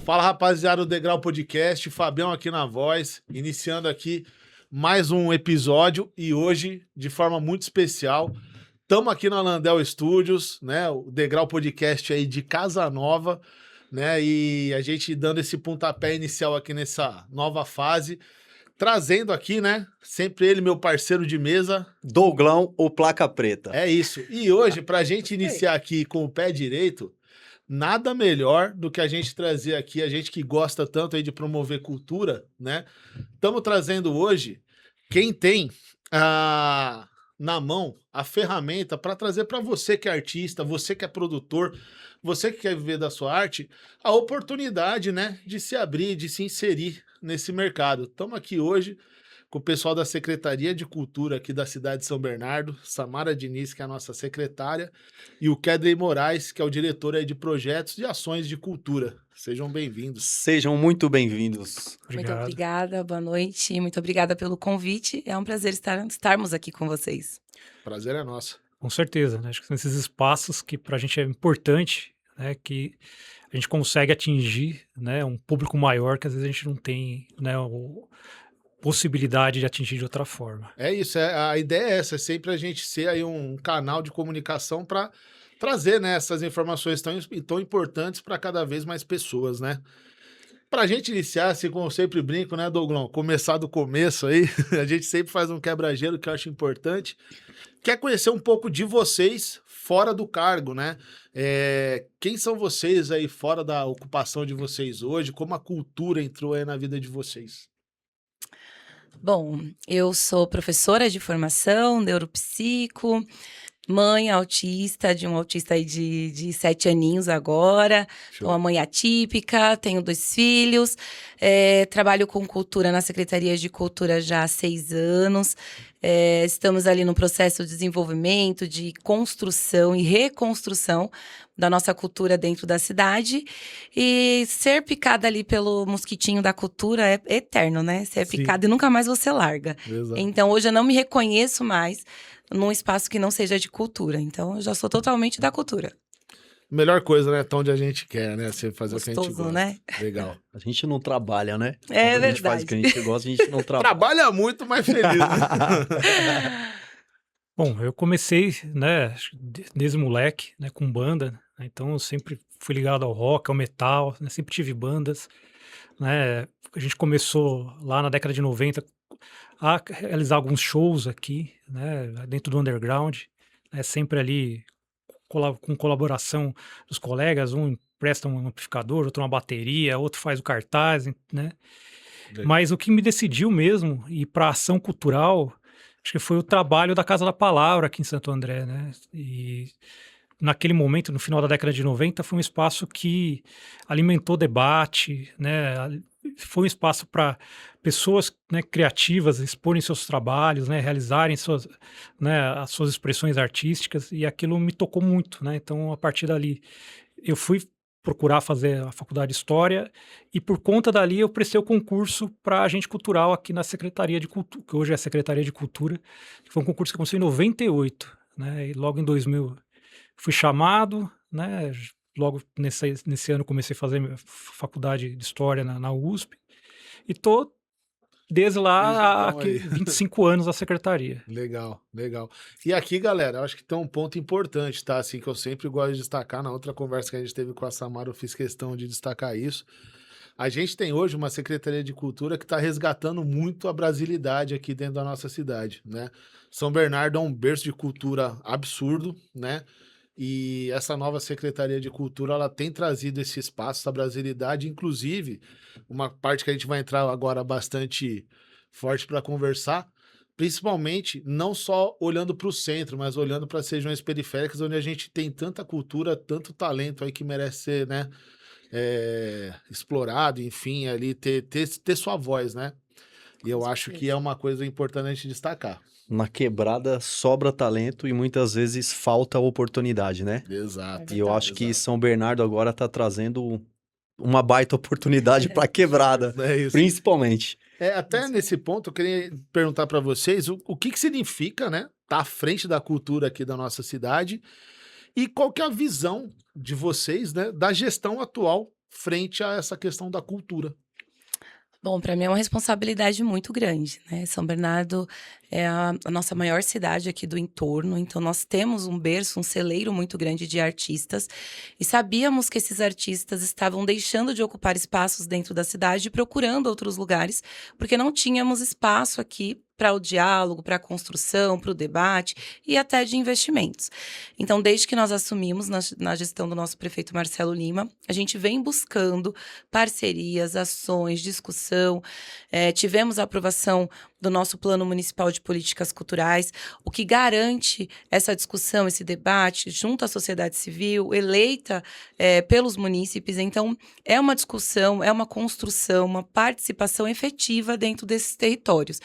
Fala, rapaziada do Degrau Podcast, Fabião aqui na voz, iniciando aqui mais um episódio e hoje, de forma muito especial, estamos aqui no Alandel Studios, né, o Degrau Podcast aí de Casa Nova, né, e a gente dando esse pontapé inicial aqui nessa nova fase, trazendo aqui, né, sempre ele, meu parceiro de mesa. Douglão, o Placa Preta. É isso, e hoje, pra gente iniciar aqui com o pé direito, nada melhor do que a gente trazer aqui, a gente que gosta tanto aí de promover cultura, né? Estamos trazendo hoje quem tem na mão a ferramenta para trazer para você que é artista, você que é produtor, você que quer viver da sua arte, a oportunidade, né, de se abrir, de se inserir nesse mercado. Estamos aqui hoje com o pessoal da Secretaria de Cultura aqui da cidade de São Bernardo, Samara Diniz, que é a nossa secretária, e o Kedley Moraes, que é o diretor aí de projetos e ações de cultura. Sejam bem-vindos. Sejam muito bem-vindos. Muito obrigada, boa noite, muito obrigada pelo convite. É um prazer estarmos aqui com vocês. Prazer é nosso. Com certeza, né? Acho que são esses espaços que para a gente é importante, né? Que a gente consegue atingir, né? Um público maior que às vezes a gente não tem, né? Possibilidade de atingir de outra forma. É isso, a ideia é essa, é sempre a gente ser aí um canal de comunicação para trazer, né, essas informações tão importantes para cada vez mais pessoas, né? Para a gente iniciar, assim como eu sempre brinco, né, Douglão? Começar do começo aí, a gente sempre faz um quebra-gelo que eu acho importante. Quer conhecer um pouco de vocês fora do cargo, né? Quem são vocês aí fora da ocupação de vocês hoje? Como a cultura entrou aí na vida de vocês? Bom, eu sou professora de formação, neuropsico, mãe autista, de um autista aí de 7 aninhos agora, sou uma mãe atípica, tenho 2 filhos, trabalho com cultura na Secretaria de Cultura já há 6 anos, estamos ali no processo de desenvolvimento, de construção e reconstrução da nossa cultura dentro da cidade, e ser picada ali pelo mosquitinho da cultura é eterno, né? Você é picado e nunca mais você larga. Exato. Então, hoje eu não me reconheço mais num espaço que não seja de cultura. Então, eu já sou totalmente da cultura. Melhor coisa, né? Tão onde a gente quer, né? Você fazer Gostoso, o que a gente gosta. né? Legal. A gente não trabalha, né? É Quando a gente faz o que a gente gosta, a gente não trabalha. Trabalha muito, mas feliz, né? Bom, eu comecei, né, desde moleque, né, com banda, né, então eu sempre fui ligado ao rock, ao metal, né, sempre tive bandas, né, a gente começou lá na década de 90 a realizar alguns shows aqui, né, dentro do underground, né, sempre ali com colaboração dos colegas, um empresta um amplificador, outro uma bateria, outro faz o cartaz, né, mas o que me decidiu mesmo ir para a ação cultural, acho que foi o trabalho da Casa da Palavra aqui em Santo André, né? E naquele momento, no final da década de 90, foi um espaço que alimentou debate, né? Foi um espaço para pessoas, né, criativas exporem seus trabalhos, né, realizarem suas, né, as suas expressões artísticas, e aquilo me tocou muito, né? Então, a partir dali, eu fui procurar fazer a faculdade de História, e por conta dali eu prestei o concurso para agente cultural aqui na Secretaria de Cultura, que hoje é a Secretaria de Cultura, que foi um concurso que aconteceu em 98, né, e logo em 2000 fui chamado, né, logo nesse ano comecei a fazer minha faculdade de História na USP, e tô desde lá há 25 anos na secretaria. Legal, legal. E aqui, galera, eu acho que tem um ponto importante, tá? Assim, que eu sempre gosto de destacar. Na outra conversa que a gente teve com a Samara, eu fiz questão de destacar isso. A gente tem hoje uma Secretaria de Cultura que está resgatando muito a brasilidade aqui dentro da nossa cidade, né? São Bernardo é um berço de cultura absurdo, né? E essa nova Secretaria de Cultura, ela tem trazido esse espaço, essa brasilidade, inclusive, uma parte que a gente vai entrar agora bastante forte para conversar, principalmente não só olhando para o centro, mas olhando para as regiões periféricas, onde a gente tem tanta cultura, tanto talento aí que merece ser, né, explorado, enfim, ali ter sua voz, né? E eu acho que é uma coisa importante a gente destacar. Na quebrada sobra talento e muitas vezes falta oportunidade, né? Exato. E eu acho que São Bernardo agora está trazendo uma baita oportunidade para quebrada, principalmente. Até nesse ponto, eu queria perguntar para vocês o que significa, né, tá à frente da cultura aqui da nossa cidade. E qual que é a visão de vocês, né, da gestão atual frente a essa questão da cultura? Bom, para mim é uma responsabilidade muito grande, né? São Bernardo é a nossa maior cidade aqui do entorno, então nós temos um berço, um celeiro muito grande de artistas e sabíamos que esses artistas estavam deixando de ocupar espaços dentro da cidade e procurando outros lugares, porque não tínhamos espaço aqui para o diálogo, para a construção, para o debate e até de investimentos. Então, desde que nós assumimos na gestão do nosso prefeito Marcelo Lima, a gente vem buscando parcerias, ações, discussão. Tivemos a aprovação do nosso Plano Municipal de Políticas Culturais, o que garante essa discussão, esse debate junto à sociedade civil, eleita pelos munícipes. Então, é uma discussão, é uma construção, uma participação efetiva dentro desses territórios.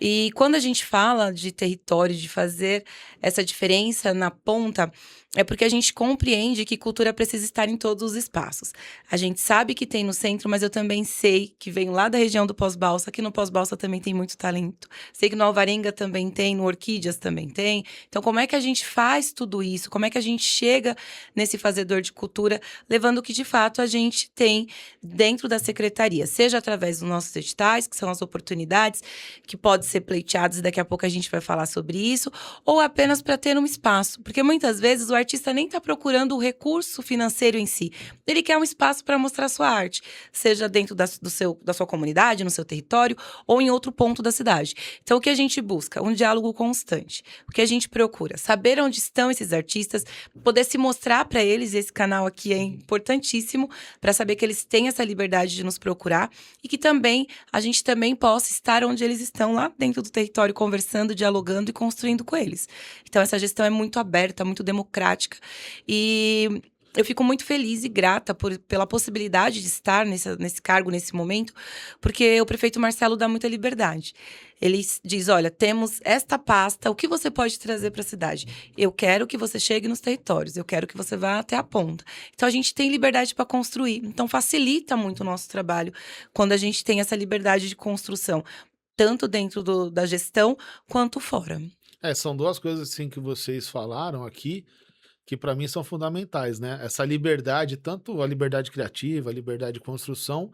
E quando a gente fala de território, de fazer essa diferença na ponta, é porque a gente compreende que cultura precisa estar em todos os espaços. A gente sabe que tem no centro, mas eu também sei que venho lá da região do Pós-Balsa, que no Pós-Balsa também tem muito talento. Sei que no Alvarenga também tem, no Orquídeas também tem. Então, como é que a gente faz tudo isso? Como é que a gente chega nesse fazedor de cultura, levando o que de fato a gente tem dentro da secretaria, seja através dos nossos editais, que são as oportunidades que podem ser pleiteadas, e daqui a pouco a gente vai falar sobre isso, ou apenas para ter um espaço, porque muitas vezes o artista nem está procurando o recurso financeiro em si, ele quer um espaço para mostrar sua arte, seja dentro da sua comunidade, no seu território, ou em outro ponto da cidade. Então, o que a gente busca? Um diálogo constante. O que a gente procura? Saber onde estão esses artistas, poder se mostrar para eles, esse canal aqui é importantíssimo, para saber que eles têm essa liberdade de nos procurar, e que também, a gente também possa estar onde eles estão, lá dentro do território, conversando, dialogando e construindo com eles. Então, essa gestão é muito aberta, muito democrática, e eu fico muito feliz e grata pela possibilidade de estar nesse cargo, nesse momento, porque o prefeito Marcelo dá muita liberdade. Ele diz, olha, temos esta pasta, o que você pode trazer para a cidade? Eu quero que você chegue nos territórios, eu quero que você vá até a ponta. Então, a gente tem liberdade para construir. Então, facilita muito o nosso trabalho quando a gente tem essa liberdade de construção, tanto dentro da gestão, quanto fora. São duas coisas assim que vocês falaram aqui, que para mim são fundamentais, né? Essa liberdade, tanto a liberdade criativa, a liberdade de construção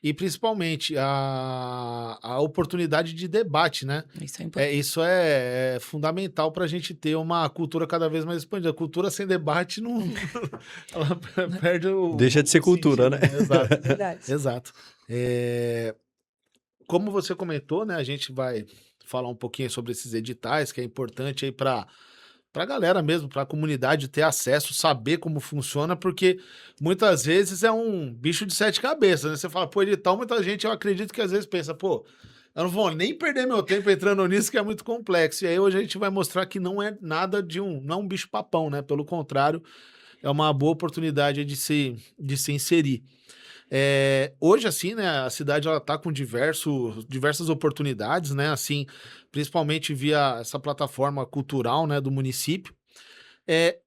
e principalmente a oportunidade de debate, né? Isso é importante. Isso é fundamental para a gente ter uma cultura cada vez mais expandida. A cultura sem debate não ela perde o Deixa de ser cultura, sentido, né? Exato. Verdade. Exato. Como você comentou, né? A gente vai falar um pouquinho sobre esses editais, que é importante aí para a galera mesmo, para a comunidade ter acesso, saber como funciona, porque muitas vezes é um bicho de sete cabeças, né? Você fala, pô, edital, muita gente, eu acredito que às vezes pensa, pô, eu não vou nem perder meu tempo entrando nisso, que é muito complexo. E aí hoje a gente vai mostrar que não é nada não é um bicho papão, né? Pelo contrário, é uma boa oportunidade de se inserir. Hoje, assim, né, a cidade ela tá com diversas oportunidades, né, assim, principalmente via essa plataforma cultural, né, do município.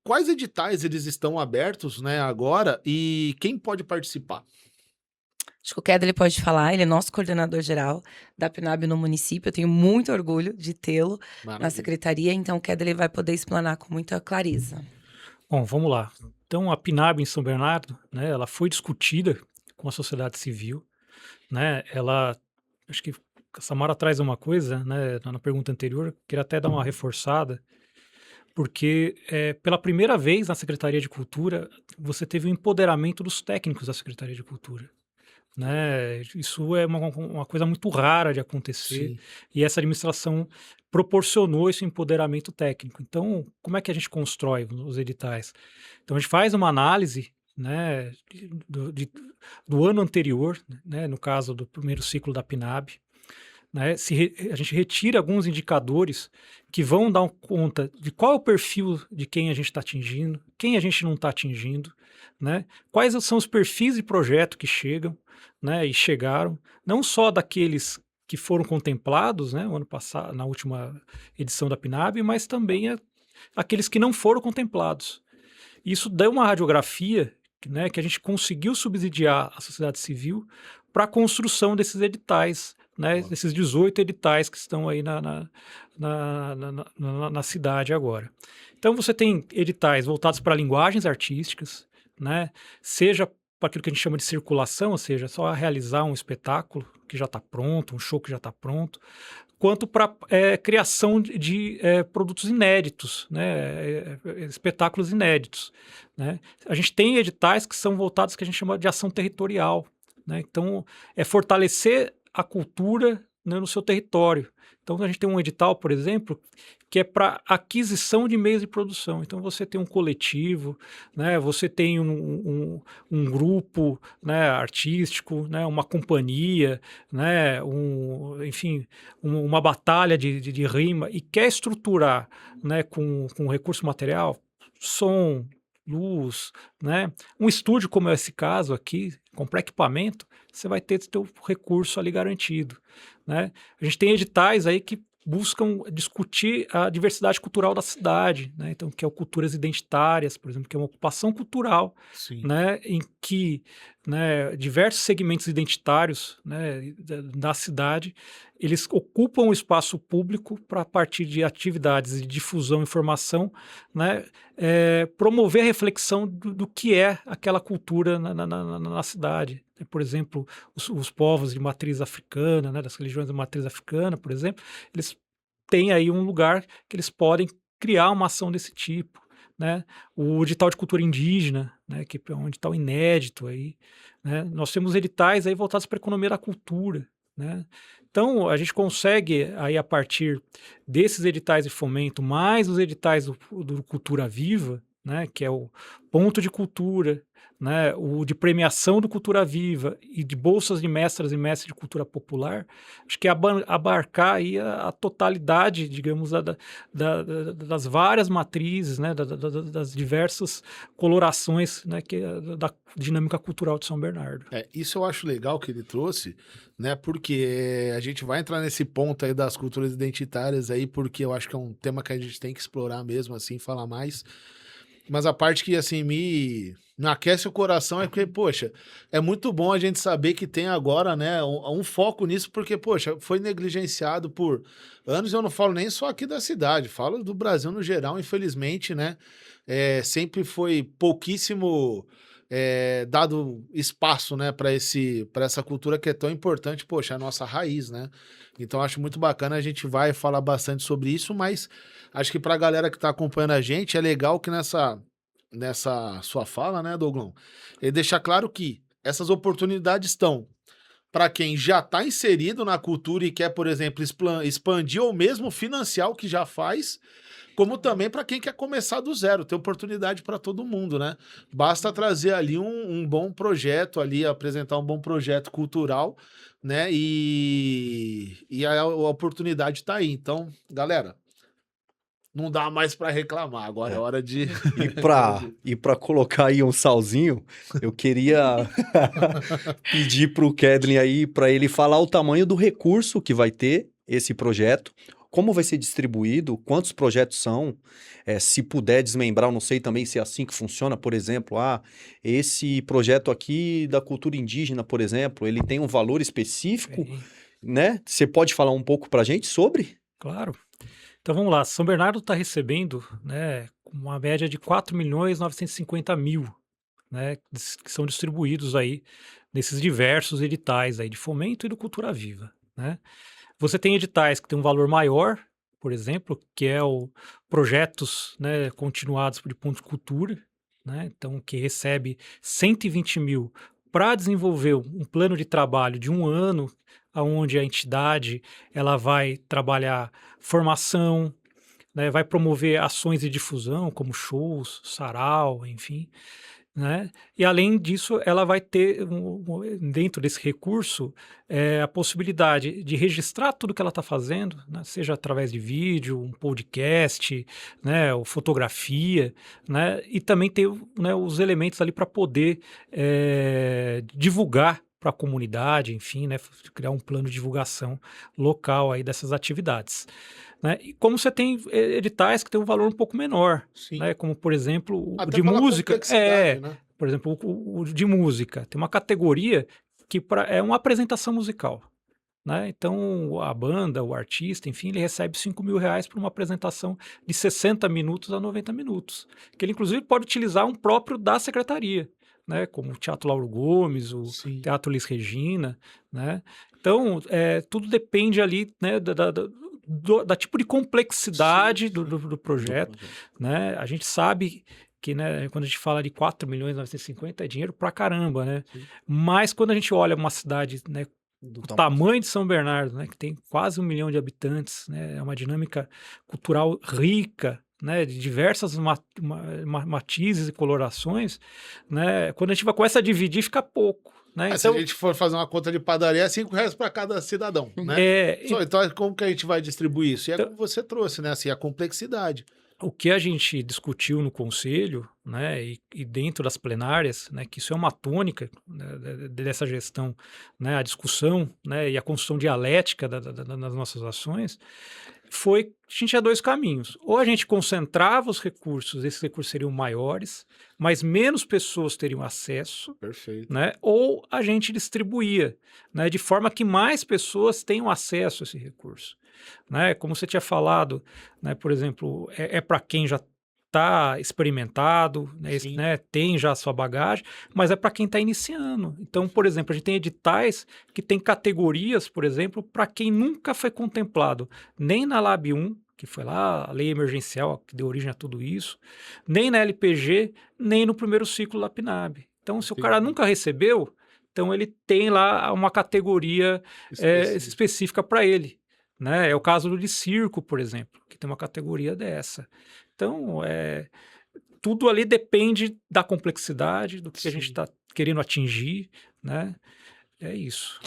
Quais editais eles estão abertos, né, agora e quem pode participar? Acho que o Kedley pode falar, ele é nosso coordenador geral da PNAB no município, eu tenho muito orgulho de tê-lo na Maravilha. secretaria, então o Kedley vai poder explanar com muita clareza. Bom, vamos lá. Então, a PNAB em São Bernardo, né, ela foi discutida com a sociedade civil, né, acho que a Samara traz uma coisa, né, na pergunta anterior, queria até dar uma reforçada, porque pela primeira vez na Secretaria de Cultura, você teve o empoderamento dos técnicos da Secretaria de Cultura, né, isso é uma coisa muito rara de acontecer, Sim. e essa administração proporcionou esse empoderamento técnico. Então, como é que a gente constrói os editais? Então, a gente faz uma análise, né, do ano anterior, né, no caso do primeiro ciclo da PNAB, né, a gente retira alguns indicadores que vão dar conta de qual é o perfil de quem a gente está atingindo, quem a gente não está atingindo, né, quais são os perfis de projeto que chegam, né, e chegaram, não só daqueles que foram contemplados, né, o ano passado, na última edição da PNAB, mas também aqueles que não foram contemplados. Isso deu uma radiografia, né, que a gente conseguiu subsidiar a sociedade civil para a construção desses editais, né, desses 18 editais que estão aí na cidade agora. Então você tem editais voltados para linguagens artísticas, né, seja para aquilo que a gente chama de circulação, ou seja, só realizar um espetáculo que já está pronto, um show que já está pronto, quanto para criação de produtos inéditos, né, espetáculos inéditos, né. A gente tem editais que são voltados que a gente chama de ação territorial, né, então é fortalecer a cultura, né, no seu território. Então a gente tem um edital, por exemplo, que é para aquisição de meios de produção. Então você tem um coletivo, né, você tem um grupo, né, artístico, né, uma companhia, né, enfim, uma batalha de rima e quer estruturar, né, com recurso material, som, luz, né, um estúdio como é esse caso aqui, comprar equipamento, você vai ter seu recurso ali garantido, né? A gente tem editais aí que buscam discutir a diversidade cultural da cidade, né? Então, que é o culturas identitárias, por exemplo, que é uma ocupação cultural, Sim. né? Em que, né, diversos segmentos identitários, né, da cidade, eles ocupam o espaço público para, a partir de atividades de difusão e informação, né, promover a reflexão do que é aquela cultura na cidade. Por exemplo, os povos de matriz africana, né, das religiões de matriz africana, por exemplo, eles têm aí um lugar que eles podem criar uma ação desse tipo, né? O edital de cultura indígena, né, que é um edital inédito aí, né? Nós temos editais aí voltados para a economia da cultura, né? Então, a gente consegue aí, a partir desses editais de fomento, mais os editais do Cultura Viva, né, que é o ponto de cultura, né, o de premiação do Cultura Viva e de bolsas de mestras e mestres de cultura popular, acho que abarcar aí a totalidade, digamos, das várias matrizes, né, das diversas colorações, né, da dinâmica cultural de São Bernardo. Isso eu acho legal que ele trouxe, né, porque a gente vai entrar nesse ponto aí das culturas identitárias aí, porque eu acho que é um tema que a gente tem que explorar mesmo, assim, falar mais. Mas a parte que, assim, me aquece o coração é porque, poxa, é muito bom a gente saber que tem agora, né, um foco nisso, porque, poxa, foi negligenciado por anos. Eu não falo nem só aqui da cidade, falo do Brasil no geral, infelizmente, né, sempre foi pouquíssimo dado espaço, né, para essa cultura que é tão importante, poxa, a nossa raiz, né. Então acho muito bacana, a gente vai falar bastante sobre isso, mas acho que para a galera que está acompanhando a gente, é legal que nessa sua fala, né, Douglão, ele deixar claro que essas oportunidades estão para quem já está inserido na cultura e quer, por exemplo, expandir ou mesmo financiar o que já faz, como também para quem quer começar do zero. Tem oportunidade para todo mundo, né? Basta trazer ali um bom projeto ali, apresentar um bom projeto cultural, né? E a oportunidade está aí. Então, galera, não dá mais para reclamar, agora é hora de... E para colocar aí um salzinho, eu queria pedir para o Kedlin aí, para ele falar o tamanho do recurso que vai ter esse projeto, como vai ser distribuído, quantos projetos são, se puder desmembrar, eu não sei também se é assim que funciona, por exemplo, esse projeto aqui da cultura indígena, por exemplo, ele tem um valor específico, né? Você pode falar um pouco para a gente sobre? Claro. Então vamos lá, São Bernardo está recebendo, né, uma média de 4.950.000, né, que são distribuídos aí nesses diversos editais aí de fomento e do Cultura Viva, né. Você tem editais que têm um valor maior, por exemplo, que é o projetos, né, continuados de ponto de cultura, né, então que recebe 120.000 para desenvolver um plano de trabalho de 1 ano, onde a entidade ela vai trabalhar formação, né, vai promover ações de difusão, como shows, sarau, enfim, né? E além disso, ela vai ter, dentro desse recurso, a possibilidade de registrar tudo que ela está fazendo, né? Seja através de vídeo, um podcast, né? Ou fotografia, né? E também ter, né, os elementos ali para poder divulgar para a comunidade, enfim, né? Criar um plano de divulgação local aí dessas atividades. Né? E como você tem editais que tem um valor um pouco menor, né? Como, por exemplo, o de música. Né? Por exemplo, o de música. Tem uma categoria que é uma apresentação musical. né? Então, a banda, o artista, enfim, ele recebe R$ 5.000 por uma apresentação de 60 minutos a 90 minutos, que ele, inclusive, pode utilizar um próprio da secretaria, né? Como o Teatro Lauro Gomes, o Sim. Teatro Elis Regina, né? Então, tudo depende ali, né, da tipo de complexidade Sim, do projeto, né? A gente sabe que, né, quando a gente fala de 4.950.000 é dinheiro pra caramba, né? Sim. Mas quando a gente olha uma cidade, né, Do o tamanho de São Bernardo, né, que tem quase 1 milhão de habitantes, né, é uma dinâmica cultural rica, né, de diversas matizes e colorações, né? Quando a gente começa a dividir, fica pouco, né? Se a Então, gente for fazer uma conta de padaria, é R$ 5 para cada cidadão, né? é, Então, como que a gente vai distribuir isso? E é então, como você trouxe, né? Assim, a complexidade. o que a gente discutiu no conselho, né, e dentro das plenárias, né, que isso é uma tônica, né, dessa gestão, né, a discussão, né, e a construção dialética das nossas ações, foi que a gente tinha dois caminhos. Ou a gente concentrava os recursos, esses recursos seriam maiores, mas menos pessoas teriam acesso, Perfeito. né, ou a gente distribuía, né, de forma que mais pessoas tenham acesso a esse recurso. Né? Como você tinha falado, né, por exemplo, é para quem já está experimentado, né, Sim. né, tem já a sua bagagem, mas é para quem está iniciando. Então, por exemplo, a gente tem editais que tem categorias, por exemplo, para quem nunca foi contemplado nem na Lab 1, que foi lá a lei emergencial que deu origem a tudo isso, nem na LPG, nem no primeiro ciclo da PNAB. Então, se o cara Entendi. nunca recebeu, então ele tem lá uma categoria Específico. específica para ele. Né? É o caso do de circo, por exemplo, que tem uma categoria dessa. Então, tudo ali depende da complexidade, do que a gente Sim. está querendo atingir, né? É isso.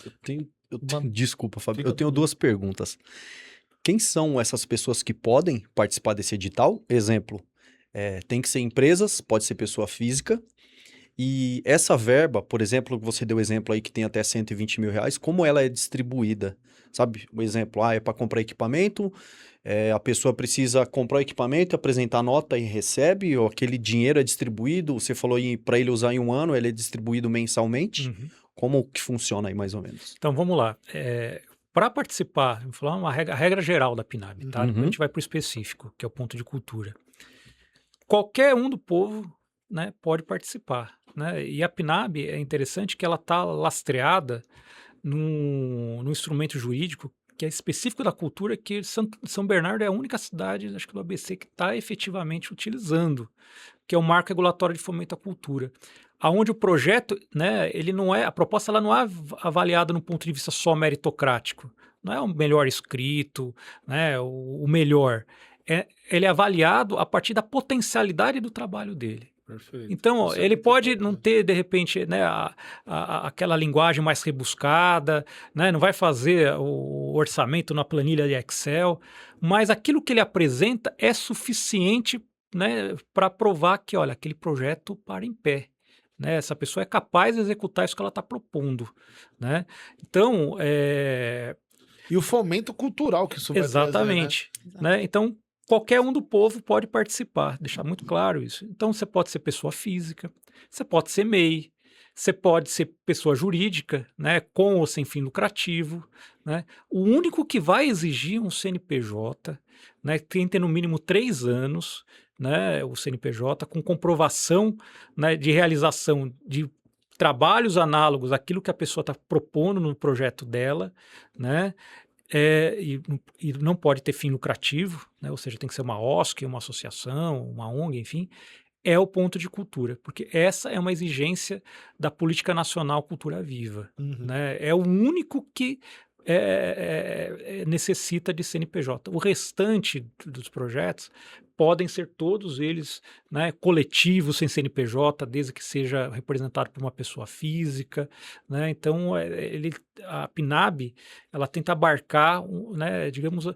Desculpa, Fábio. Fica Eu tenho tranquilo. 2 perguntas. Quem são essas pessoas que podem participar desse edital? Exemplo, tem que ser empresas, pode ser pessoa física. E essa verba, por exemplo, você deu exemplo aí que tem até R$ 120.000, como ela é distribuída? Sabe, o exemplo, é para comprar equipamento, a pessoa precisa comprar o equipamento, apresentar a nota e recebe, ou aquele dinheiro é distribuído, você falou para ele usar em 1 ano, ele é distribuído mensalmente? Uhum. Como que funciona aí, mais ou menos? Então, vamos lá. Para participar, vou falar a regra geral da PNAB, tá? Depois a Uhum. gente vai para o específico, que é o ponto de cultura. Qualquer um do povo, né, pode participar. Né? E a PNAB é interessante que ela está lastreada num instrumento jurídico que é específico da cultura, que São Bernardo é a única cidade, acho que do ABC, que está efetivamente utilizando, que é o Marco Regulatório de Fomento à Cultura, aonde o projeto, né, ele não é, a proposta ela não é avaliada no ponto de vista só meritocrático, não é o melhor escrito, né, o melhor, ele é avaliado a partir da potencialidade do trabalho dele. Perfeito. Então, Isso é ele muito pode não importante. ter, de repente, né, aquela linguagem mais rebuscada, né, não vai fazer o orçamento na planilha de Excel, mas aquilo que ele apresenta é suficiente, né, para provar que, olha, aquele projeto para em pé. Né, essa pessoa é capaz de executar isso que ela está propondo. Né? Então, E o fomento cultural que isso vai trazer, né? exatamente. Né? Então, qualquer um do povo pode participar, deixar muito claro isso. Então, você pode ser pessoa física, você pode ser MEI, você pode ser pessoa jurídica, né, com ou sem fim lucrativo. Né? O único que vai exigir um CNPJ, né, tem que ter no mínimo 3 anos, né, o CNPJ, com comprovação, né, de realização de trabalhos análogos àquilo que a pessoa está propondo no projeto dela, né? E não pode ter fim lucrativo, né? Ou seja, tem que ser uma OSC, uma associação, uma ONG, enfim, é o ponto de cultura, porque essa é uma exigência da Política Nacional Cultura Viva. Uhum. Né? É o único que necessita de CNPJ. O restante dos projetos podem ser todos eles, né, coletivos sem CNPJ, desde que seja representado por uma pessoa física. Né? Então, a PNAB ela tenta abarcar, né, digamos,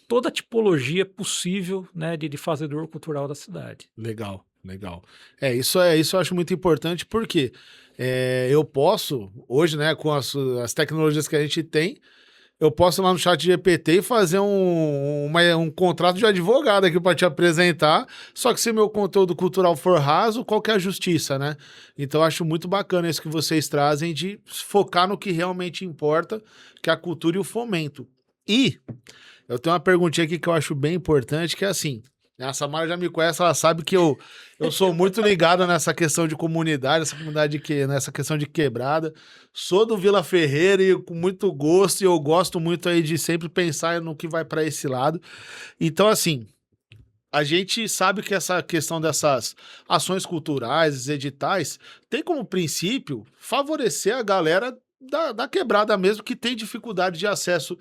toda a tipologia possível, né, de fazedor cultural da cidade. Legal, legal. Isso eu acho muito importante porque eu posso, hoje, né, com as tecnologias que a gente tem, eu posso ir lá no chat GPT e fazer um contrato de advogado aqui para te apresentar, só que se meu conteúdo cultural for raso, qual que é a justiça, né? Então eu acho muito bacana isso que vocês trazem de focar no que realmente importa, que é a cultura e o fomento. E eu tenho uma perguntinha aqui que eu acho bem importante, que é assim, a Samara já me conhece, ela sabe que eu sou muito ligado nessa questão de comunidade, nessa questão de quebrada. Sou do Vila Ferreira e com muito gosto, e eu gosto muito aí de sempre pensar no que vai para esse lado. Então, assim, a gente sabe que essa questão dessas ações culturais, editais, tem como princípio favorecer a galera da quebrada mesmo, que tem dificuldade de acesso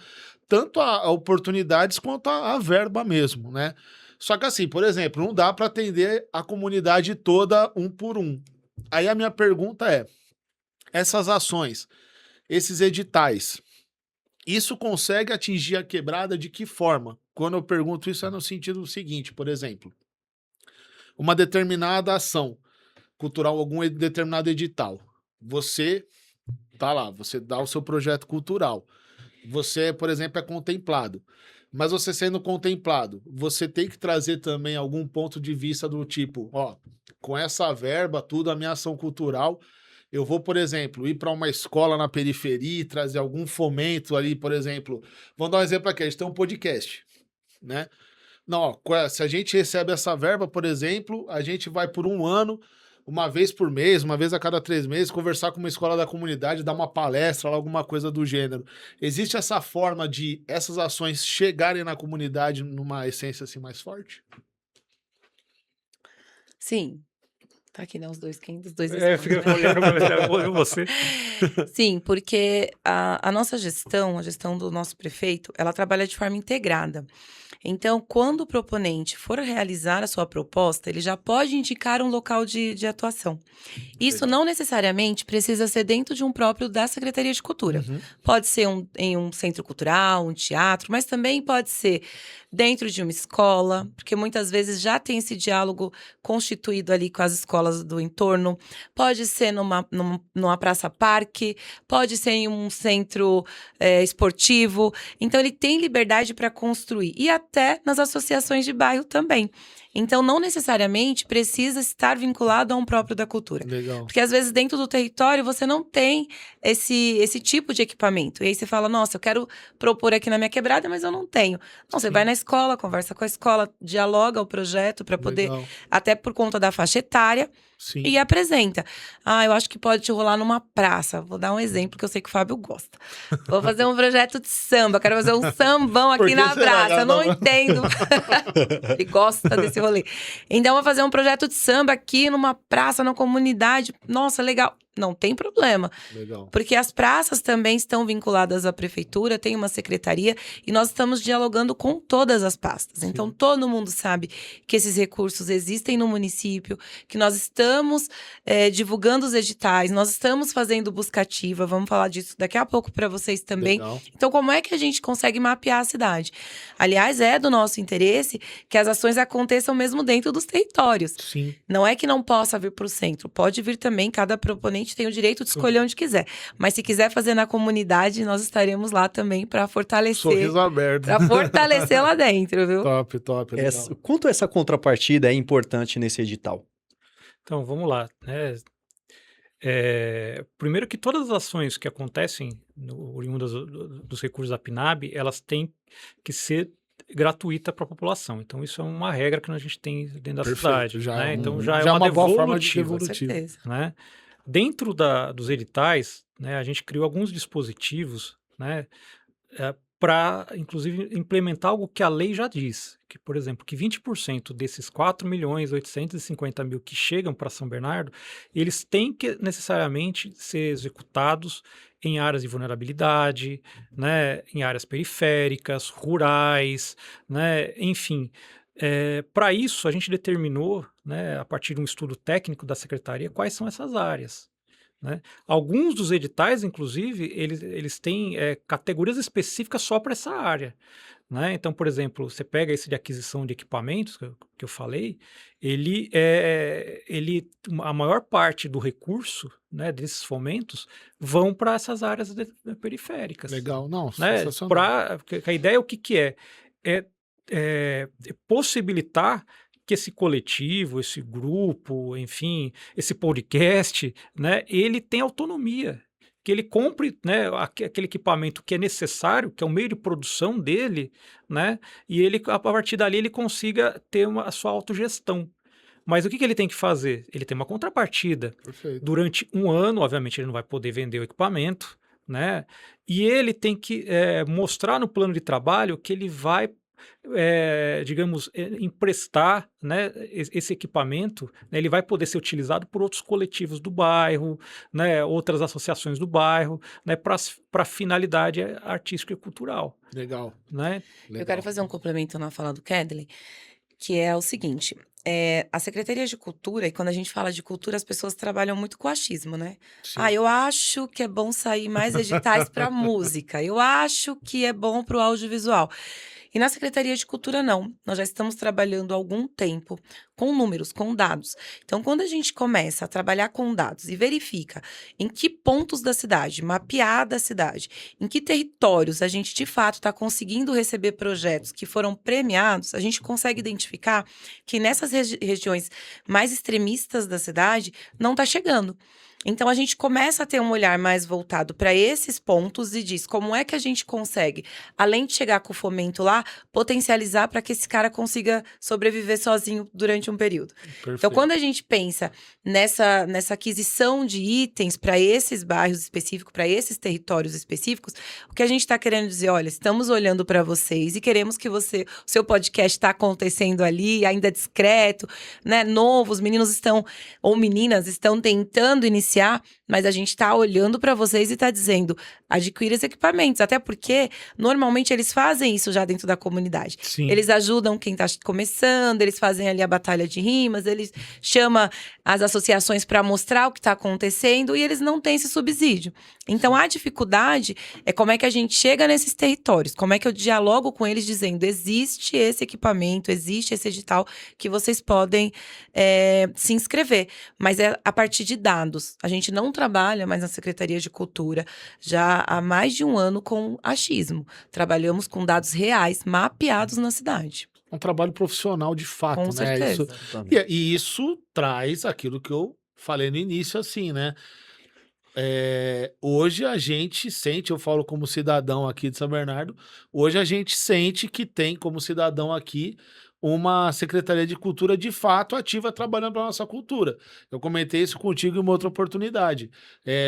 tanto a oportunidades quanto a verba mesmo, né? Só que assim, por exemplo, não dá para atender a comunidade toda um por um. Aí a minha pergunta é, essas ações, esses editais, isso consegue atingir a quebrada de que forma? Quando eu pergunto isso é no sentido seguinte, por exemplo, uma determinada ação cultural, algum determinado edital, você tá lá, você dá o seu projeto cultural, você, por exemplo, é contemplado. Mas você sendo contemplado, você tem que trazer também algum ponto de vista do tipo, ó, com essa verba, tudo, a minha ação cultural, eu vou, por exemplo, ir para uma escola na periferia e trazer algum fomento ali, por exemplo. Vamos dar um exemplo aqui, a gente tem um podcast, né? Não, ó, se a gente recebe essa verba, por exemplo, a gente vai por um ano, uma vez por mês, uma vez a cada 3 meses, conversar com uma escola da comunidade, dar uma palestra, alguma coisa do gênero. Existe essa forma de essas ações chegarem na comunidade numa essência assim mais forte? Sim. Tá aqui, né? Os dois, quem dos dois Fica responde, né? olhando você. Sim, porque a nossa gestão, a gestão do nosso prefeito, ela trabalha de forma integrada. Então, quando o proponente for realizar a sua proposta, ele já pode indicar um local de atuação. Isso Legal. não necessariamente precisa ser dentro de um próprio da Secretaria de Cultura. Uhum. Pode ser em um centro cultural, um teatro, mas também pode ser dentro de uma escola, porque muitas vezes já tem esse diálogo constituído ali com as escolas do entorno. Pode ser numa praça-parque, pode ser em um centro esportivo. Então, ele tem liberdade para construir. E até nas associações de bairro também. Então, não necessariamente precisa estar vinculado a um próprio da cultura. Legal. Porque, às vezes, dentro do território, você não tem esse tipo de equipamento. E aí você fala, nossa, eu quero propor aqui na minha quebrada, mas eu não tenho. Não, você vai na escola, conversa com a escola, dialoga o projeto para poder, Legal. até por conta da faixa etária, Sim. e apresenta. Ah, eu acho que pode rolar numa praça. Vou dar um exemplo que eu sei que o Fábio gosta. Vou fazer um projeto de samba. Quero fazer um sambão Por aqui que na será, praça. cara? Eu não entendo. Ele gosta desse rolê. Então, vou fazer um projeto de samba aqui numa praça, na comunidade. Nossa, legal. Não tem problema. Legal. Porque as praças também estão vinculadas à prefeitura, tem uma secretaria e nós estamos dialogando com todas as pastas. Sim. Então, todo mundo sabe que esses recursos existem no município, que nós estamos divulgando os editais, nós estamos fazendo busca ativa, vamos falar disso daqui a pouco para vocês também. Legal. Então, como é que a gente consegue mapear a cidade? Aliás, é do nosso interesse que as ações aconteçam mesmo dentro dos territórios. Sim. Não é que não possa vir para o centro, pode vir também, cada proponente tem o direito de escolher onde quiser. Mas se quiser fazer na comunidade, nós estaremos lá também para fortalecer. Sorriso aberto. Para fortalecer lá dentro, viu? Top, top. Legal. Quanto essa contrapartida é importante nesse edital? Então, vamos lá, né? Primeiro que todas as ações que acontecem oriundas dos recursos da PNAB, elas têm que ser gratuita para a população. Então, isso é uma regra que a gente tem dentro da Perfeito, cidade. já né? é Então, um- já é já é uma uma boa forma de devolutiva. Com devolutivo. certeza. Né? Dentro dos editais, né, a gente criou alguns dispositivos, né, para, inclusive, implementar algo que a lei já diz, que, por exemplo, que 20% desses 4.850.000 que chegam para São Bernardo, eles têm que necessariamente ser executados em áreas de vulnerabilidade, né, em áreas periféricas, rurais, né, enfim. Para isso, a gente determinou, né, a partir de um estudo técnico da secretaria, quais são essas áreas. né? Alguns dos editais, inclusive, eles têm categorias específicas só para essa área, né? Então, por exemplo, você pega esse de aquisição de equipamentos que eu falei, a maior parte do recurso, né, desses fomentos vão para essas áreas periféricas, Legal, não, né? sensacional. A ideia o que é? É possibilitar que esse coletivo, esse grupo, enfim, esse podcast, né, ele tenha autonomia, que ele compre, né, aquele equipamento que é necessário, que é o meio de produção dele, né, e ele, a partir dali, ele consiga ter a sua autogestão. Mas o que ele tem que fazer? Ele tem uma contrapartida. Perfeito. Durante um ano, obviamente, ele não vai poder vender o equipamento, né? E ele tem que mostrar no plano de trabalho que ele vai, digamos, emprestar, né, esse equipamento, né, ele vai poder ser utilizado por outros coletivos do bairro, né, outras associações do bairro, né, para finalidade artística e cultural. Legal. Né? Eu quero fazer um complemento na fala do Kedley, que é o seguinte: a Secretaria de Cultura, e quando a gente fala de cultura, as pessoas trabalham muito com achismo, né? Sim. Eu acho que é bom sair mais editais para música, eu acho que é bom para o audiovisual. E na Secretaria de Cultura, não. Nós já estamos trabalhando há algum tempo com números, com dados. Então, quando a gente começa a trabalhar com dados e verifica em que pontos da cidade, mapeada a cidade, em que territórios a gente, de fato, está conseguindo receber projetos que foram premiados, a gente consegue identificar que nessas regiões mais extremistas da cidade não está chegando. Então, a gente começa a ter um olhar mais voltado para esses pontos e diz como é que a gente consegue, além de chegar com o fomento lá, potencializar para que esse cara consiga sobreviver sozinho durante um período. Perfeito. Então, quando a gente pensa nessa aquisição de itens para esses bairros específicos, para esses territórios específicos, o que a gente está querendo dizer, olha, estamos olhando para vocês e queremos que o seu podcast está acontecendo ali, ainda discreto, né, novo, os meninos estão, ou meninas, estão tentando iniciar, mas a gente está olhando para vocês e está dizendo, adquira esses equipamentos, até porque normalmente eles fazem isso já dentro da comunidade. Sim. Eles ajudam quem está começando, eles fazem ali a batalha de rimas, eles chamam as associações para mostrar o que está acontecendo e eles não têm esse subsídio. Então, a dificuldade é como é que a gente chega nesses territórios, como é que eu dialogo com eles dizendo, existe esse equipamento, existe esse edital que vocês podem se inscrever, mas é a partir de dados. A gente não trabalha mais na Secretaria de Cultura já há mais de um ano com achismo. Trabalhamos com dados reais, mapeados na cidade. Um trabalho profissional de fato, Com né? certeza. E isso traz aquilo que eu falei no início, assim, né? Hoje a gente sente, eu falo como cidadão aqui de São Bernardo, hoje a gente sente que tem como cidadão aqui uma Secretaria de Cultura de fato ativa trabalhando para nossa cultura. Eu comentei isso contigo em uma outra oportunidade.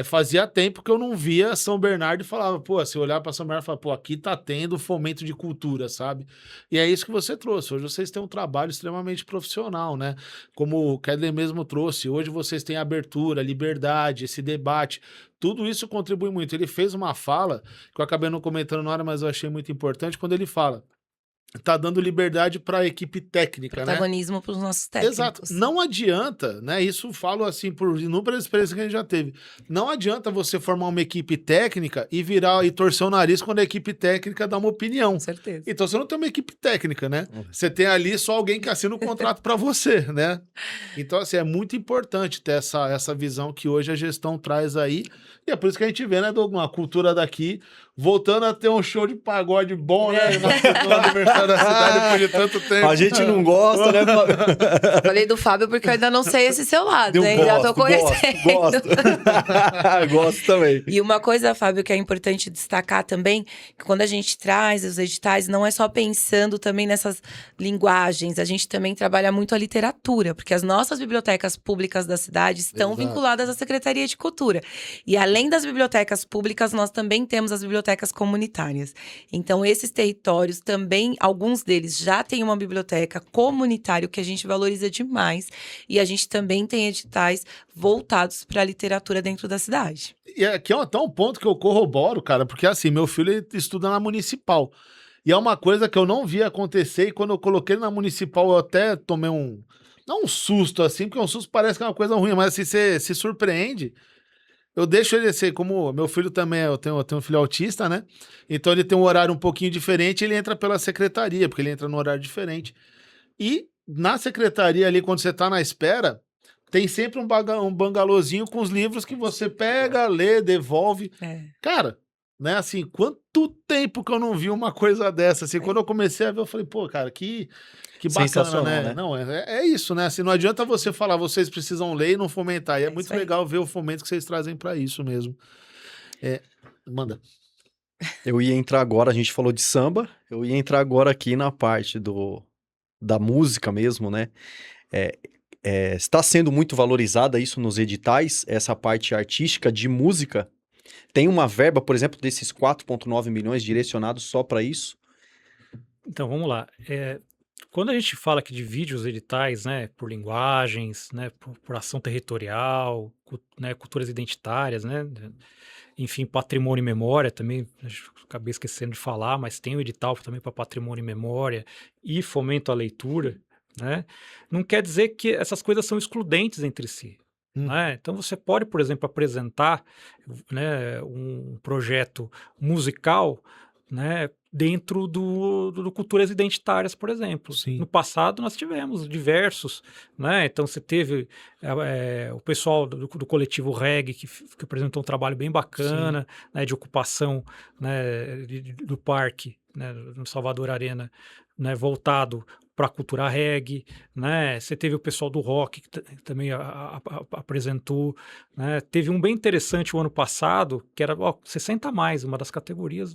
Fazia tempo que eu não via São Bernardo e falava, pô, se eu olhar para São Bernardo e falar, pô, aqui tá tendo fomento de cultura, sabe? E é isso que você trouxe. Hoje vocês têm um trabalho extremamente profissional, né? Como o Kedley mesmo trouxe, hoje vocês têm abertura, liberdade, esse debate. Tudo isso contribui muito. Ele fez uma fala que eu acabei não comentando na hora, mas eu achei muito importante, quando ele fala, tá dando liberdade para a equipe técnica, Protagonismo para os nossos técnicos. Exato. Não adianta, né? Isso falo assim por inúmeras experiências que a gente já teve. Não adianta você formar uma equipe técnica e virar e torcer o nariz quando a equipe técnica dá uma opinião. Com certeza. Então você não tem uma equipe técnica, né? Você tem ali só alguém que assina o contrato para você, né? Então, assim, é muito importante ter essa visão que hoje a gestão traz aí. E é por isso que a gente vê, né, Douglas, a cultura daqui voltando a ter um show de pagode bom, né? No aniversário da cidade depois de tanto tempo. A gente não gosta, né? Falei do Fábio porque eu ainda não sei esse seu lado, hein? Já tô conhecendo. Gosto. Gosto também. E uma coisa, Fábio, que é importante destacar também, que quando a gente traz os editais, não é só pensando também nessas linguagens, a gente também trabalha muito a literatura, porque as nossas bibliotecas públicas da cidade estão Exato. vinculadas à Secretaria de Cultura. E além das bibliotecas públicas, nós também temos as bibliotecas comunitárias. Então, esses territórios também, alguns deles já têm uma biblioteca comunitária, que a gente valoriza demais. E a gente também tem editais voltados para a literatura dentro da cidade. E aqui é até um ponto que eu corroboro, cara, porque assim, meu filho ele estuda na municipal. E é uma coisa que eu não vi acontecer, e quando eu coloquei ele na municipal, eu até tomei não um susto assim, porque um susto parece que é uma coisa ruim, mas assim, você se surpreende eu deixo ele assim, como meu filho também, eu tenho um filho autista, né? Então ele tem um horário um pouquinho diferente, ele entra pela secretaria, porque ele entra num horário diferente. E na secretaria ali, quando você tá na espera, tem sempre um bangalôzinho com os livros que você pega, lê, devolve. Cara, né, assim, quanto tempo que eu não vi uma coisa dessa, assim, quando eu comecei a ver, eu falei, pô, cara, que bacana, Sensacional, né? Não, é isso, né, assim, não adianta você falar, vocês precisam ler e não fomentar, e é muito legal ver o fomento que vocês trazem pra isso mesmo. Manda. Eu ia entrar agora, a gente falou de samba, eu ia entrar agora aqui na parte da música mesmo, né? Está sendo muito valorizada isso nos editais, essa parte artística de música. Tem uma verba, por exemplo, desses 4,9 milhões direcionados só para isso? Então, vamos lá. Quando a gente fala aqui de vídeos editais, né, por linguagens, né, por ação territorial, né, culturas identitárias, né, enfim, patrimônio e memória também, acabei esquecendo de falar, mas tem o edital também para patrimônio e memória e fomento à leitura, né? Não quer dizer que essas coisas são excludentes entre si. Né? Então você pode, por exemplo, apresentar, né, um projeto musical, né, dentro do Culturas Identitárias, por exemplo. Sim. No passado nós tivemos diversos, né? Então você teve o pessoal do coletivo Reggae que apresentou um trabalho bem bacana, né, de ocupação, né, do parque, né, no Salvador Arena, né, voltado para a cultura reggae, né? Você teve o pessoal do rock que também apresentou, né? Teve um bem interessante o ano passado, que era 60 mais, uma das categorias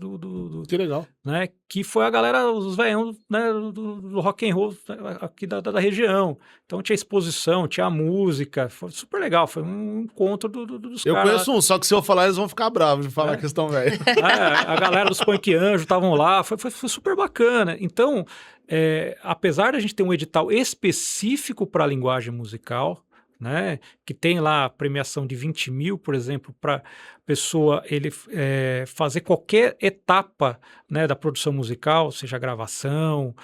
Que legal. Né? Que foi a galera, os velhos, né, do rock and roll aqui da região. Então tinha exposição, tinha música, foi super legal, foi um encontro dos caras. Eu conheço um, só que se eu falar eles vão ficar bravos de falar que estão velhos. A galera dos Punk Anjos estavam lá, foi super bacana. Então, apesar de a gente ter um edital específico para a linguagem musical, né, que tem lá a premiação de 20 mil, por exemplo, para pessoa fazer qualquer etapa, né, da produção musical, seja gravação,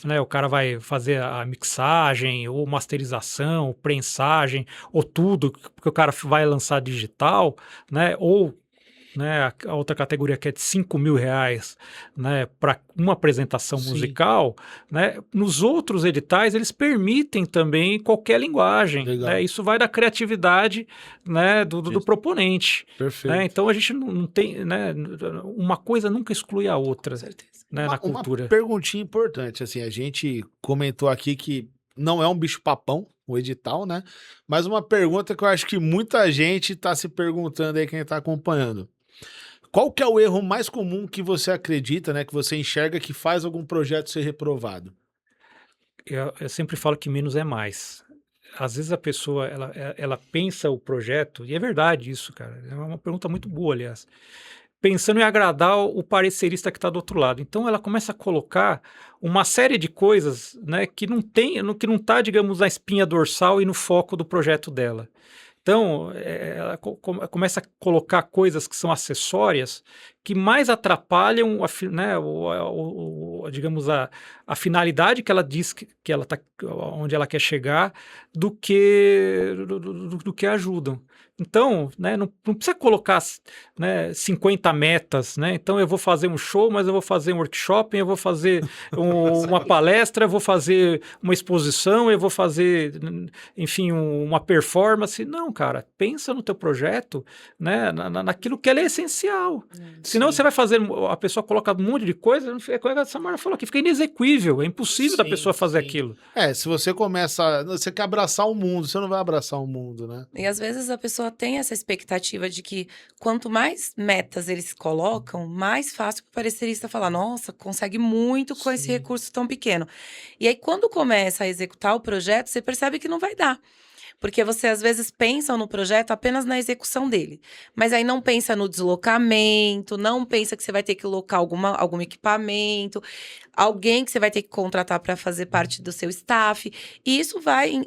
né, o cara vai fazer a mixagem, ou masterização, ou prensagem, ou tudo, porque o cara vai lançar digital, né, ou né, a outra categoria que é de R$5.000, né, para uma apresentação musical, né, nos outros editais eles permitem também qualquer linguagem, né, isso vai da criatividade, né, do proponente. Perfeito. Né, então a gente não tem, né, uma coisa nunca exclui a outra, né, na cultura. Uma perguntinha importante, assim, a gente comentou aqui que não é um bicho-papão o edital, né, mas uma pergunta que eu acho que muita gente está se perguntando aí, quem está acompanhando. Qual que é o erro mais comum que você acredita, né, que você enxerga que faz algum projeto ser reprovado? Eu sempre falo que menos é mais. Às vezes a pessoa, ela pensa o projeto, e é verdade isso, cara, é uma pergunta muito boa, aliás, pensando em agradar o parecerista que está do outro lado. Então ela começa a colocar uma série de coisas, né, que não está, digamos, na espinha dorsal e no foco do projeto dela. Então, ela começa a colocar coisas que são acessórias que mais atrapalham, né, digamos, a finalidade que ela diz que ela tá, onde ela quer chegar, do que ajudam. Então, né, não precisa colocar, né, 50 metas, né? Então eu vou fazer um show, mas eu vou fazer um workshop, eu vou fazer uma palestra, eu vou fazer uma exposição, eu vou fazer, enfim, uma performance. Não, cara, pensa no teu projeto, né, naquilo que é essencial. Senão você vai fazer, a pessoa coloca um monte de coisa, como a Samara falou aqui, fica inexequível, é impossível da pessoa fazer aquilo. Se você você quer abraçar o mundo, você não vai abraçar o mundo, né? E às vezes a pessoa tem essa expectativa de que quanto mais metas eles colocam, mais fácil o parecerista falar, nossa, consegue muito com esse recurso tão pequeno. E aí quando começa a executar o projeto, você percebe que não vai dar. Porque você, às vezes, pensa no projeto apenas na execução dele. Mas aí não pensa no deslocamento, não pensa que você vai ter que alocar algum equipamento, alguém que você vai ter que contratar para fazer parte do seu staff. E isso vai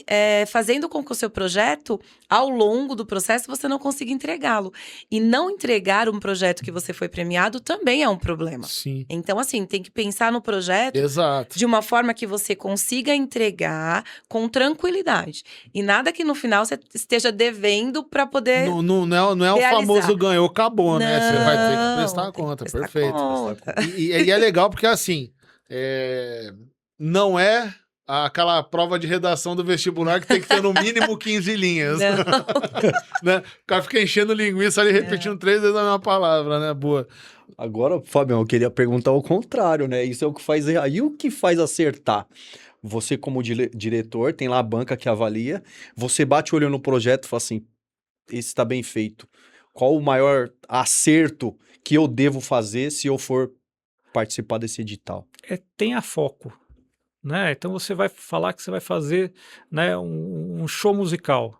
fazendo com que o seu projeto, ao longo do processo, você não consiga entregá-lo. E não entregar um projeto que você foi premiado também é um problema. Sim. Então, assim, tem que pensar no projeto de uma forma que você consiga entregar com tranquilidade. E nada que no final você esteja devendo para poder Não é o realizar. famoso ganhou, acabou, né? Você vai ter que Não, prestar a tem que conta, prestar perfeito. conta. E é legal porque, assim, não é aquela prova de redação do vestibular que tem que ter no mínimo 15 linhas. Não. Né? O cara fica enchendo linguiça ali, repetindo 3 vezes a mesma palavra, né? Boa. Agora, Fabião, eu queria perguntar o contrário, né? Isso é o que faz errar. E o que faz acertar? Você, como diretor, tem lá a banca que avalia, você bate o olho no projeto e fala assim, esse está bem feito. Qual o maior acerto que eu devo fazer se eu for participar desse edital? Tenha foco, né? Então você vai falar que você vai fazer, né, um show musical.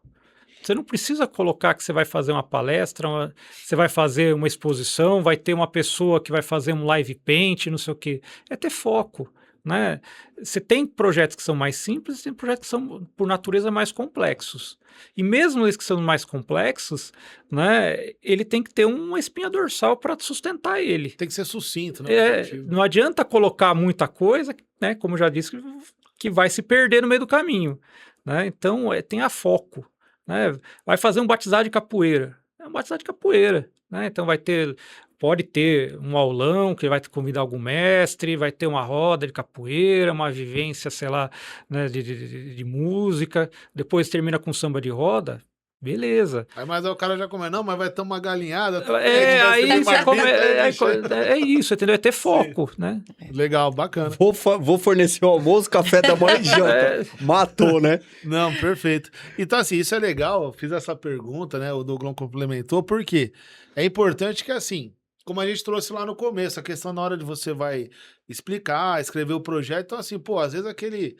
Você não precisa colocar que você vai fazer uma palestra, você vai fazer uma exposição, vai ter uma pessoa que vai fazer um live paint, não sei o quê. É ter foco, né? Você tem projetos que são mais simples e tem projetos que são, por natureza, mais complexos. E mesmo esses que são mais complexos, né, ele tem que ter uma espinha dorsal para sustentar ele. Tem que ser sucinto, né? Não adianta colocar muita coisa, né, como eu já disse, que vai se perder no meio do caminho, né? Então, tenha foco. Né? Vai fazer um batizado de capoeira. É um batizado de capoeira. Né? Então pode ter um aulão que vai convidar algum mestre, vai ter uma roda de capoeira, uma vivência, sei lá, né, de música. Depois termina com samba de roda. Beleza. Mas o cara já come, não, mas vai ter uma galinhada. Aí você come. É isso, entendeu? É ter foco, né? Legal, bacana. Vou fornecer o almoço, café da manhã e janta. Matou, né? Não, perfeito. Então, assim, isso é legal. Eu fiz essa pergunta, né? O Douglão complementou, porque é importante que, assim, como a gente trouxe lá no começo, a questão na hora de você vai explicar, escrever o projeto. Então, assim, pô, às vezes aquele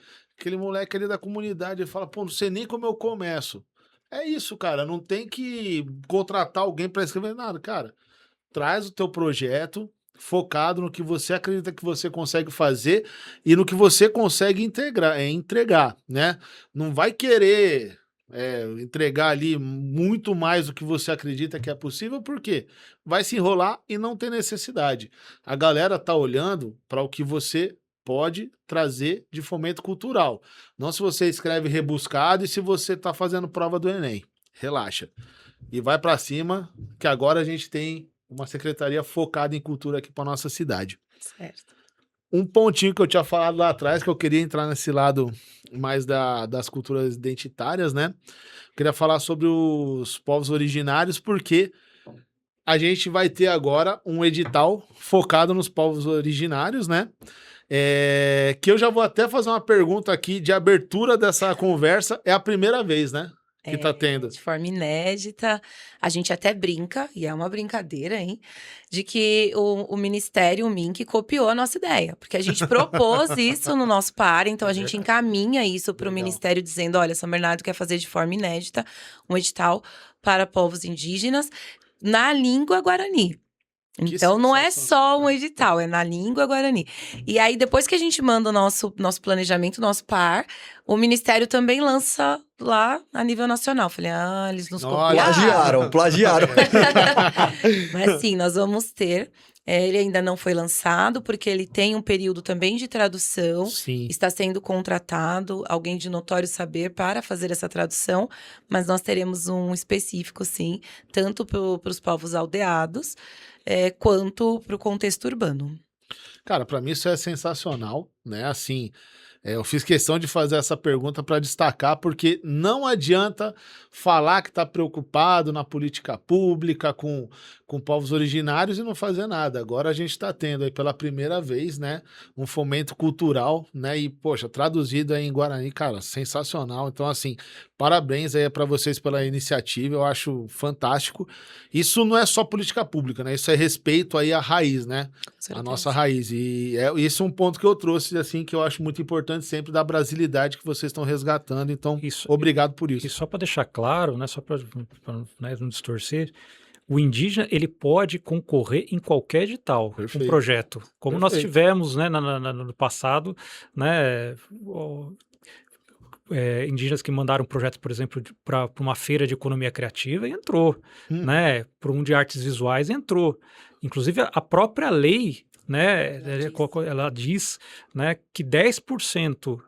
moleque ali da comunidade ele fala, pô, não sei nem como eu começo. É isso, cara. Não tem que contratar alguém para escrever nada, cara. Traz o teu projeto focado no que você acredita que você consegue fazer e no que você consegue entregar, né? Não vai querer entregar ali muito mais do que você acredita que é possível, porque vai se enrolar e não tem necessidade. A galera tá olhando para o que você pode trazer de fomento cultural. Não se você escreve rebuscado e se você tá fazendo prova do Enem. Relaxa. E vai para cima, que agora a gente tem uma secretaria focada em cultura aqui para nossa cidade. Certo. Um pontinho que eu tinha falado lá atrás, que eu queria entrar nesse lado mais das culturas identitárias, né? Queria falar sobre os povos originários, porque a gente vai ter agora um edital focado nos povos originários, né? Que eu já vou até fazer uma pergunta aqui de abertura dessa conversa. É a primeira vez, né? Que tá tendo. De forma inédita. A gente até brinca, e é uma brincadeira, hein? De que o Ministério, o MINC, copiou a nossa ideia. Porque a gente propôs isso no nosso par, então a gente encaminha isso para o Ministério dizendo, olha, São Bernardo quer fazer de forma inédita um edital para povos indígenas na língua guarani. Então, não é só um edital, é na língua guarani. E aí, depois que a gente manda o nosso planejamento, o nosso par, o Ministério também lança lá a nível nacional. Falei, eles nos copiaram. Plagiaram. Mas sim, nós vamos ter. Ele ainda não foi lançado, porque ele tem um período também de tradução. Sim. Está sendo contratado alguém de notório saber para fazer essa tradução. Mas nós teremos um específico, sim, tanto para os povos aldeados, quanto para o contexto urbano. Cara, para mim isso é sensacional, né? Assim, eu fiz questão de fazer essa pergunta para destacar, porque não adianta falar que está preocupado na política pública com povos originários e não fazer nada. Agora a gente está tendo aí pela primeira vez, né, um fomento cultural, né, e poxa, traduzido aí em Guarani, cara, sensacional. Então assim, parabéns aí para vocês pela iniciativa, eu acho fantástico. Isso não é só política pública, né, isso é respeito aí à raiz, né, a nossa raiz. E isso é um ponto que eu trouxe, assim, que eu acho muito importante sempre, da brasilidade que vocês estão resgatando. Então, obrigado por isso. E só para deixar claro, né, só para não distorcer, o indígena, ele pode concorrer em qualquer edital, um projeto. Como nós tivemos, né, no passado, né, indígenas que mandaram um projeto, por exemplo, para uma feira de economia criativa e entrou, né, para um de artes visuais entrou. Inclusive, a própria lei, né, ela diz, né, que 10%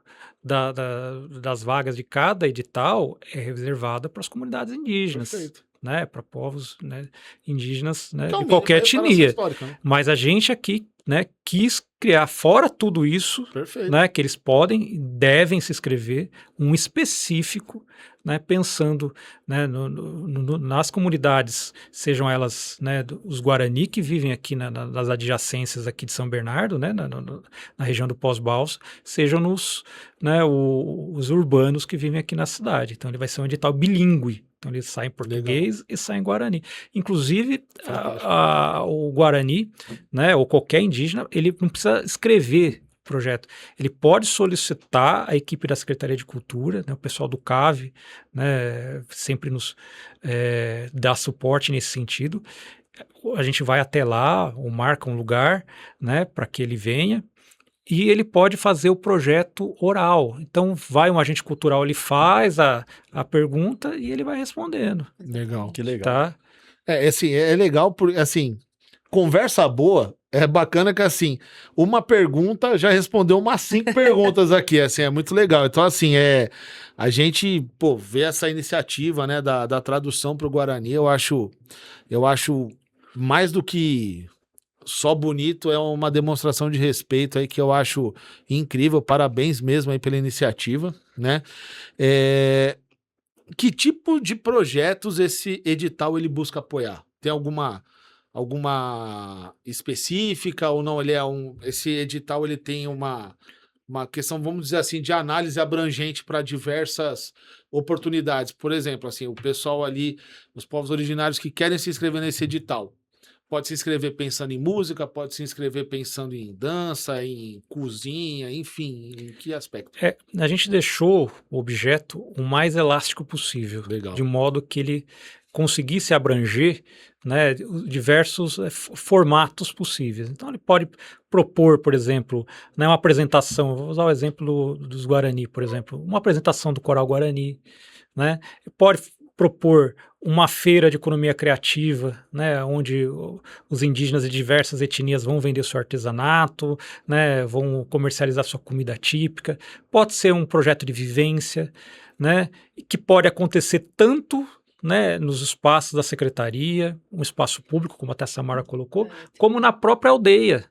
das vagas de cada edital é reservada para as comunidades indígenas. Perfeito. Né, para povos, né, indígenas, né, Que é o de mínimo qualquer da reparação etnia. histórica, né? Mas a gente aqui, né, quis criar, fora tudo isso, Perfeito. né, que eles podem e devem se inscrever, um específico, né, pensando, né, nas comunidades, sejam elas, né, os Guarani que vivem aqui nas adjacências aqui de São Bernardo, né, na região do Pós-Balsa, sejam né, os urbanos que vivem aqui na cidade. Então ele vai ser um edital bilíngue. Então ele sai em português e sai em Guarani. Inclusive, o Guarani, né, ou qualquer indígena, ele não precisa escrever projeto. Ele pode solicitar a equipe da Secretaria de Cultura, né, o pessoal do CAV, né, sempre nos dá suporte nesse sentido. A gente vai até lá, ou marca um lugar, né, para que ele venha. E ele pode fazer o projeto oral. Então, vai um agente cultural, ele faz a pergunta e ele vai respondendo. Legal. Que legal. Tá? Assim, é legal porque, assim, conversa boa é bacana que, assim, uma pergunta já respondeu umas 5 perguntas aqui, assim, é muito legal. Então, assim, a gente, pô, ver essa iniciativa, né, da tradução para o Guarani, eu acho mais do que só bonito, é uma demonstração de respeito aí que eu acho incrível. Parabéns mesmo aí pela iniciativa, né? Que tipo de projetos esse edital ele busca apoiar? Tem alguma específica ou não? Esse edital ele tem uma questão, vamos dizer assim, de análise abrangente para diversas oportunidades. Por exemplo, assim, o pessoal ali, os povos originários que querem se inscrever nesse edital, pode se inscrever pensando em música, pode se inscrever pensando em dança, em cozinha, enfim, em que aspecto? A gente deixou o objeto o mais elástico possível, Legal. de modo que ele conseguisse abranger, né, diversos formatos possíveis. Então ele pode propor, por exemplo, né, uma apresentação, vou usar o exemplo dos Guarani, por exemplo, uma apresentação do Coral Guarani, né? Pode propor uma feira de economia criativa, né, onde os indígenas de diversas etnias vão vender seu artesanato, né, vão comercializar sua comida típica. Pode ser um projeto de vivência, né, que pode acontecer tanto, né, nos espaços da secretaria, um espaço público, como até a Samara colocou, como na própria aldeia.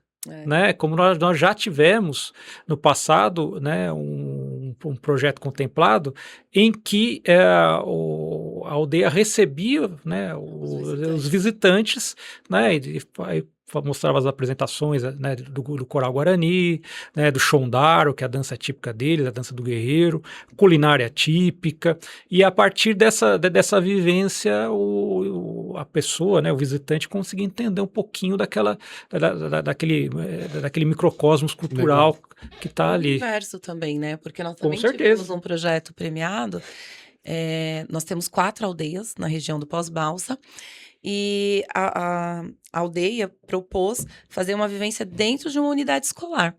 Né, como nós já tivemos no passado, né, um projeto contemplado em que a aldeia recebia, né, os visitantes, né, e mostrava as apresentações, né, do Coral Guarani, né, do Chondaro, que é a dança típica deles, a dança do guerreiro, culinária típica, e a partir dessa vivência a pessoa, né, o visitante conseguia entender um pouquinho daquele microcosmos cultural que está ali. O universo também, né, porque nós também Com certeza. tivemos um projeto premiado, nós temos 4 aldeias na região do Pós-Balsa, e a aldeia propôs fazer uma vivência dentro de uma unidade escolar.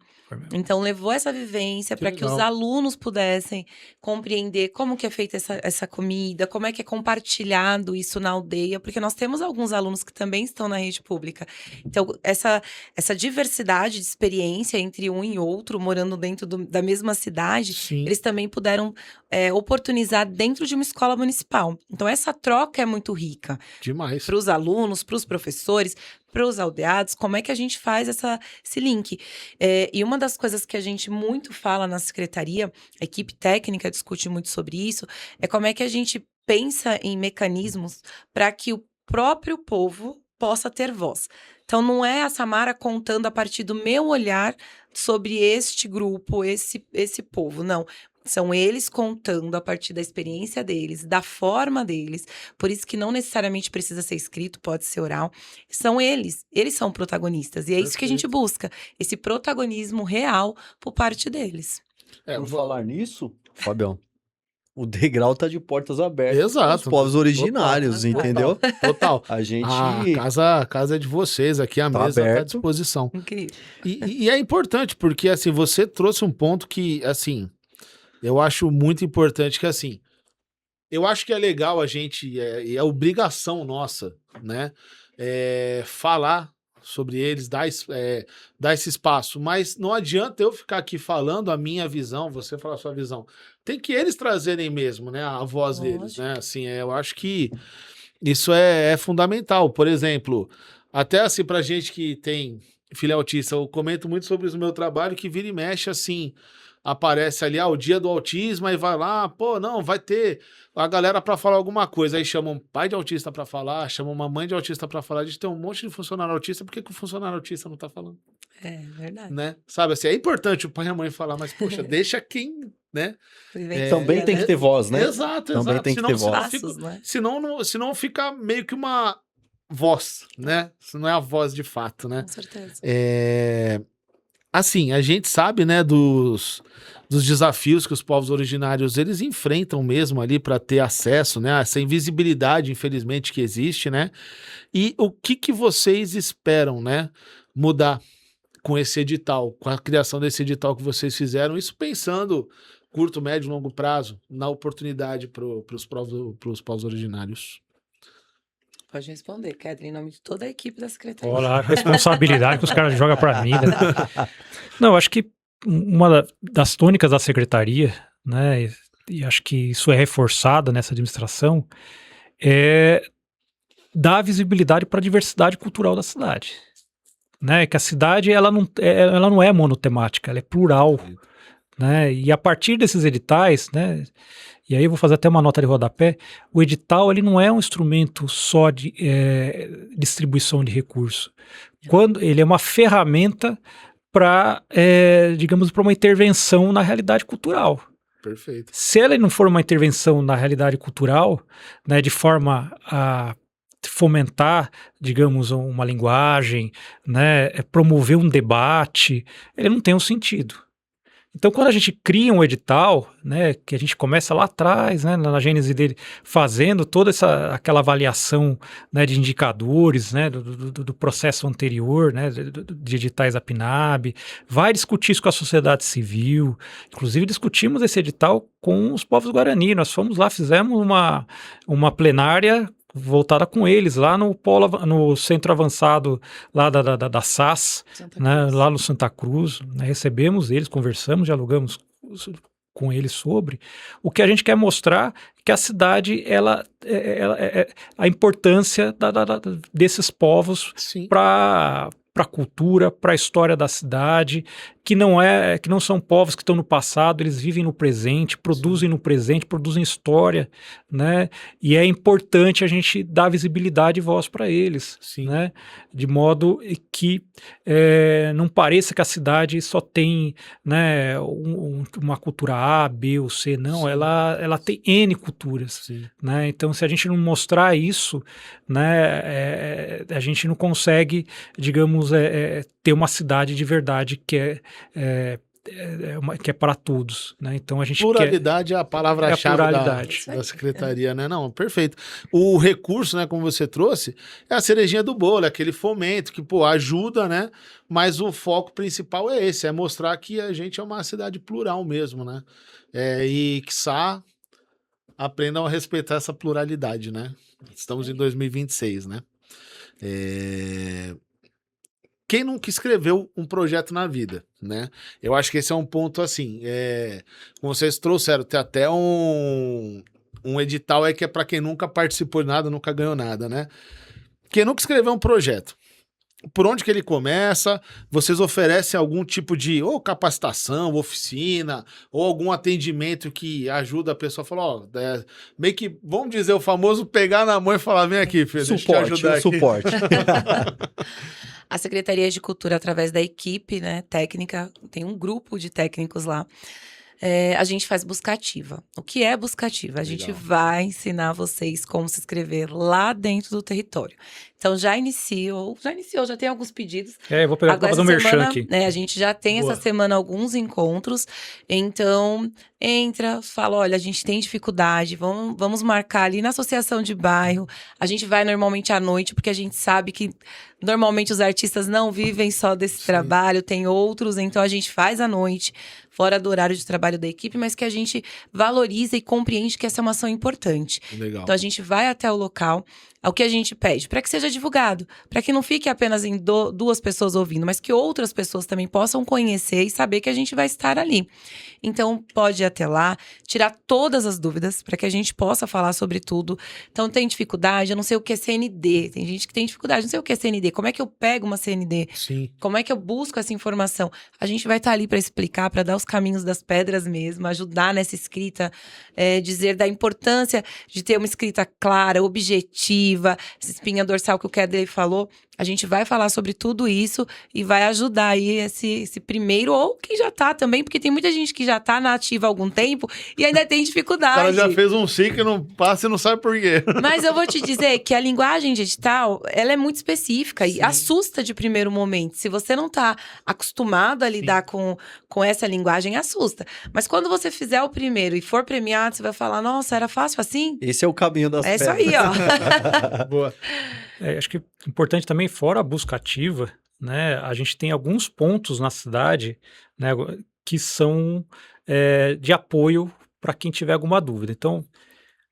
Então, levou essa vivência para que os alunos pudessem compreender como que é feita essa comida, como é que é compartilhado isso na aldeia, porque nós temos alguns alunos que também estão na rede pública. Então, essa diversidade de experiência entre um e outro, morando dentro da mesma cidade, Sim. eles também puderam oportunizar dentro de uma escola municipal. Então, essa troca é muito rica. Demais. Para os alunos, para os professores, para os aldeados, como é que a gente faz esse link? E uma das coisas que a gente muito fala na secretaria, a equipe técnica discute muito sobre isso, é como é que a gente pensa em mecanismos para que o próprio povo possa ter voz. Então, não é a Samara contando a partir do meu olhar sobre este grupo, esse povo, não. São eles contando a partir da experiência deles, da forma deles. Por isso que não necessariamente precisa ser escrito, pode ser oral. São eles são protagonistas. E é isso que a gente busca, esse protagonismo real por parte deles. Por falar nisso, Fabião, o degrau tá de portas abertas. Exato. Os povos originários, Total. entendeu? Total. A gente... A casa é de vocês, aqui a Tá mesa está à aberto. disposição. Incrível. E é importante, porque assim, você trouxe um ponto que, assim, eu acho muito importante, que assim, eu acho que é legal a gente, é obrigação nossa, né, falar sobre eles, dar esse espaço. Mas não adianta eu ficar aqui falando a minha visão, você falar a sua visão. Tem que eles trazerem mesmo, né, a voz deles, né? Assim, eu acho que isso é fundamental. Por exemplo, até assim, pra gente que tem filho autista, eu comento muito sobre o meu trabalho, que vira e mexe, assim, aparece ali, o dia do autismo, aí vai lá, pô, não, vai ter a galera pra falar alguma coisa, aí chama um pai de autista pra falar, chama uma mãe de autista pra falar, a gente tem um monte de funcionário autista, por que o funcionário autista não tá falando? É verdade. Né? Sabe, assim, é importante o pai e a mãe falar, mas, poxa, deixa quem, né? Também tem que ter voz, né? Exato, Também exato. tem que ter voz. Senão fica meio que uma voz, né? Isso não é a voz de fato, né? Com certeza. Assim, a gente sabe, né, dos desafios que os povos originários eles enfrentam mesmo ali para ter acesso, né, essa invisibilidade, infelizmente, que existe, né? E o que vocês esperam, né, mudar com esse edital, com a criação desse edital que vocês fizeram, isso pensando curto, médio, longo prazo, na oportunidade para os povos originários? Pode responder, Kedlin, em nome de toda a equipe da Secretaria. Olha a responsabilidade que os caras jogam para mim. Né? Não, acho que uma das tônicas da Secretaria, né, e acho que isso é reforçado nessa administração, é dar visibilidade para a diversidade cultural da cidade. Né? Que a cidade ela não é monotemática, ela é plural. Né? E a partir desses editais, né, e aí eu vou fazer até uma nota de rodapé, o edital ele não é um instrumento só de distribuição de recurso. Quando ele é uma ferramenta para, digamos, para uma intervenção na realidade cultural. Perfeito. Se ela não for uma intervenção na realidade cultural, né, de forma a fomentar, digamos, uma linguagem, né, promover um debate, ele não tem um sentido. Então, quando a gente cria um edital, né, que a gente começa lá atrás, né, na gênese dele, fazendo toda aquela avaliação, né, de indicadores, né, do processo anterior, né, de editais da PNAB, vai discutir isso com a sociedade civil, inclusive discutimos esse edital com os povos Guarani, nós fomos lá, fizemos uma plenária voltada com eles, lá no centro avançado lá da SAS, né, lá no Santa Cruz, né, recebemos eles, conversamos, dialogamos com eles sobre o que a gente quer mostrar, que a cidade, a importância desses povos para a cultura, para a história da cidade, que não são povos que estão no passado, eles vivem no presente, produzem no presente, produzem história, né? E é importante a gente dar visibilidade e voz para eles, né? De modo que não pareça que a cidade só tem, né, uma cultura A, B ou C, não, ela tem N culturas, né? Então, se a gente não mostrar isso, né, a gente não consegue, digamos, ter uma cidade de verdade que é para todos, né? Então a gente pluralidade é a palavra-chave da secretaria, né? Não, perfeito. O recurso, né, como você trouxe, é a cerejinha do bolo, é aquele fomento que, ajuda, né? Mas o foco principal é esse, é mostrar que a gente é uma cidade plural mesmo, né? E quiçá aprendam a respeitar essa pluralidade, né? Estamos em 2026, né? Quem nunca escreveu um projeto na vida, né? Eu acho que esse é um ponto, assim, como vocês trouxeram, tem até um edital que é para quem nunca participou de nada, nunca ganhou nada, né? Quem nunca escreveu um projeto, por onde que ele começa? Vocês oferecem algum tipo de capacitação, oficina, ou algum atendimento que ajuda a pessoa a falar, meio que, vamos dizer, o famoso pegar na mão e falar, vem aqui, filho, deixa eu te ajudar aqui. Suporte. A Secretaria de Cultura, através da equipe, né, técnica, tem um grupo de técnicos lá, a gente faz buscativa. O que é buscativa? A gente vai ensinar vocês como se inscrever lá dentro do território. Então, já tem alguns pedidos. Eu vou pegar agora do merchan aqui. A gente já tem essa semana alguns encontros. Então, fala, olha, a gente tem dificuldade, vamos marcar ali na associação de bairro. A gente vai normalmente à noite, porque a gente sabe que normalmente os artistas não vivem só desse trabalho, tem outros, então a gente faz à noite, fora do horário de trabalho da equipe, mas que a gente valoriza e compreende que essa é uma ação importante. Legal. Então, a gente vai até o local, é o que a gente pede, para que seja divulgado, para que não fique apenas em 2 pessoas ouvindo, mas que outras pessoas também possam conhecer e saber que a gente vai estar ali. Então, pode ir até lá, tirar todas as dúvidas, para que a gente possa falar sobre tudo. Então, tem dificuldade, eu não sei o que é CND, tem gente que tem dificuldade, não sei o que é CND, como é que eu pego uma CND? Sim. Como é que eu busco essa informação? A gente vai estar ali para explicar, para dar os caminhos das pedras mesmo, ajudar nessa escrita, dizer da importância de ter uma escrita clara, objetiva, essa espinha dorsal que o Kedley falou. A gente vai falar sobre tudo isso e vai ajudar aí esse primeiro, ou quem já tá também, porque tem muita gente que já tá na ativa há algum tempo e ainda tem O dificuldade. cara já fez um ciclo e não passa e não sabe por quê. Mas eu vou te dizer que a linguagem de edital, ela é muito específica e Sim. assusta de primeiro momento. Se você não tá acostumado a lidar com essa linguagem, assusta. Mas quando você fizer o primeiro e for premiado, você vai falar, nossa, era fácil assim? Esse é o caminho das É isso pedras. aí, ó. Boa. Acho que importante também, fora a busca ativa, né, a gente tem alguns pontos na cidade, né, que são de apoio para quem tiver alguma dúvida. Então,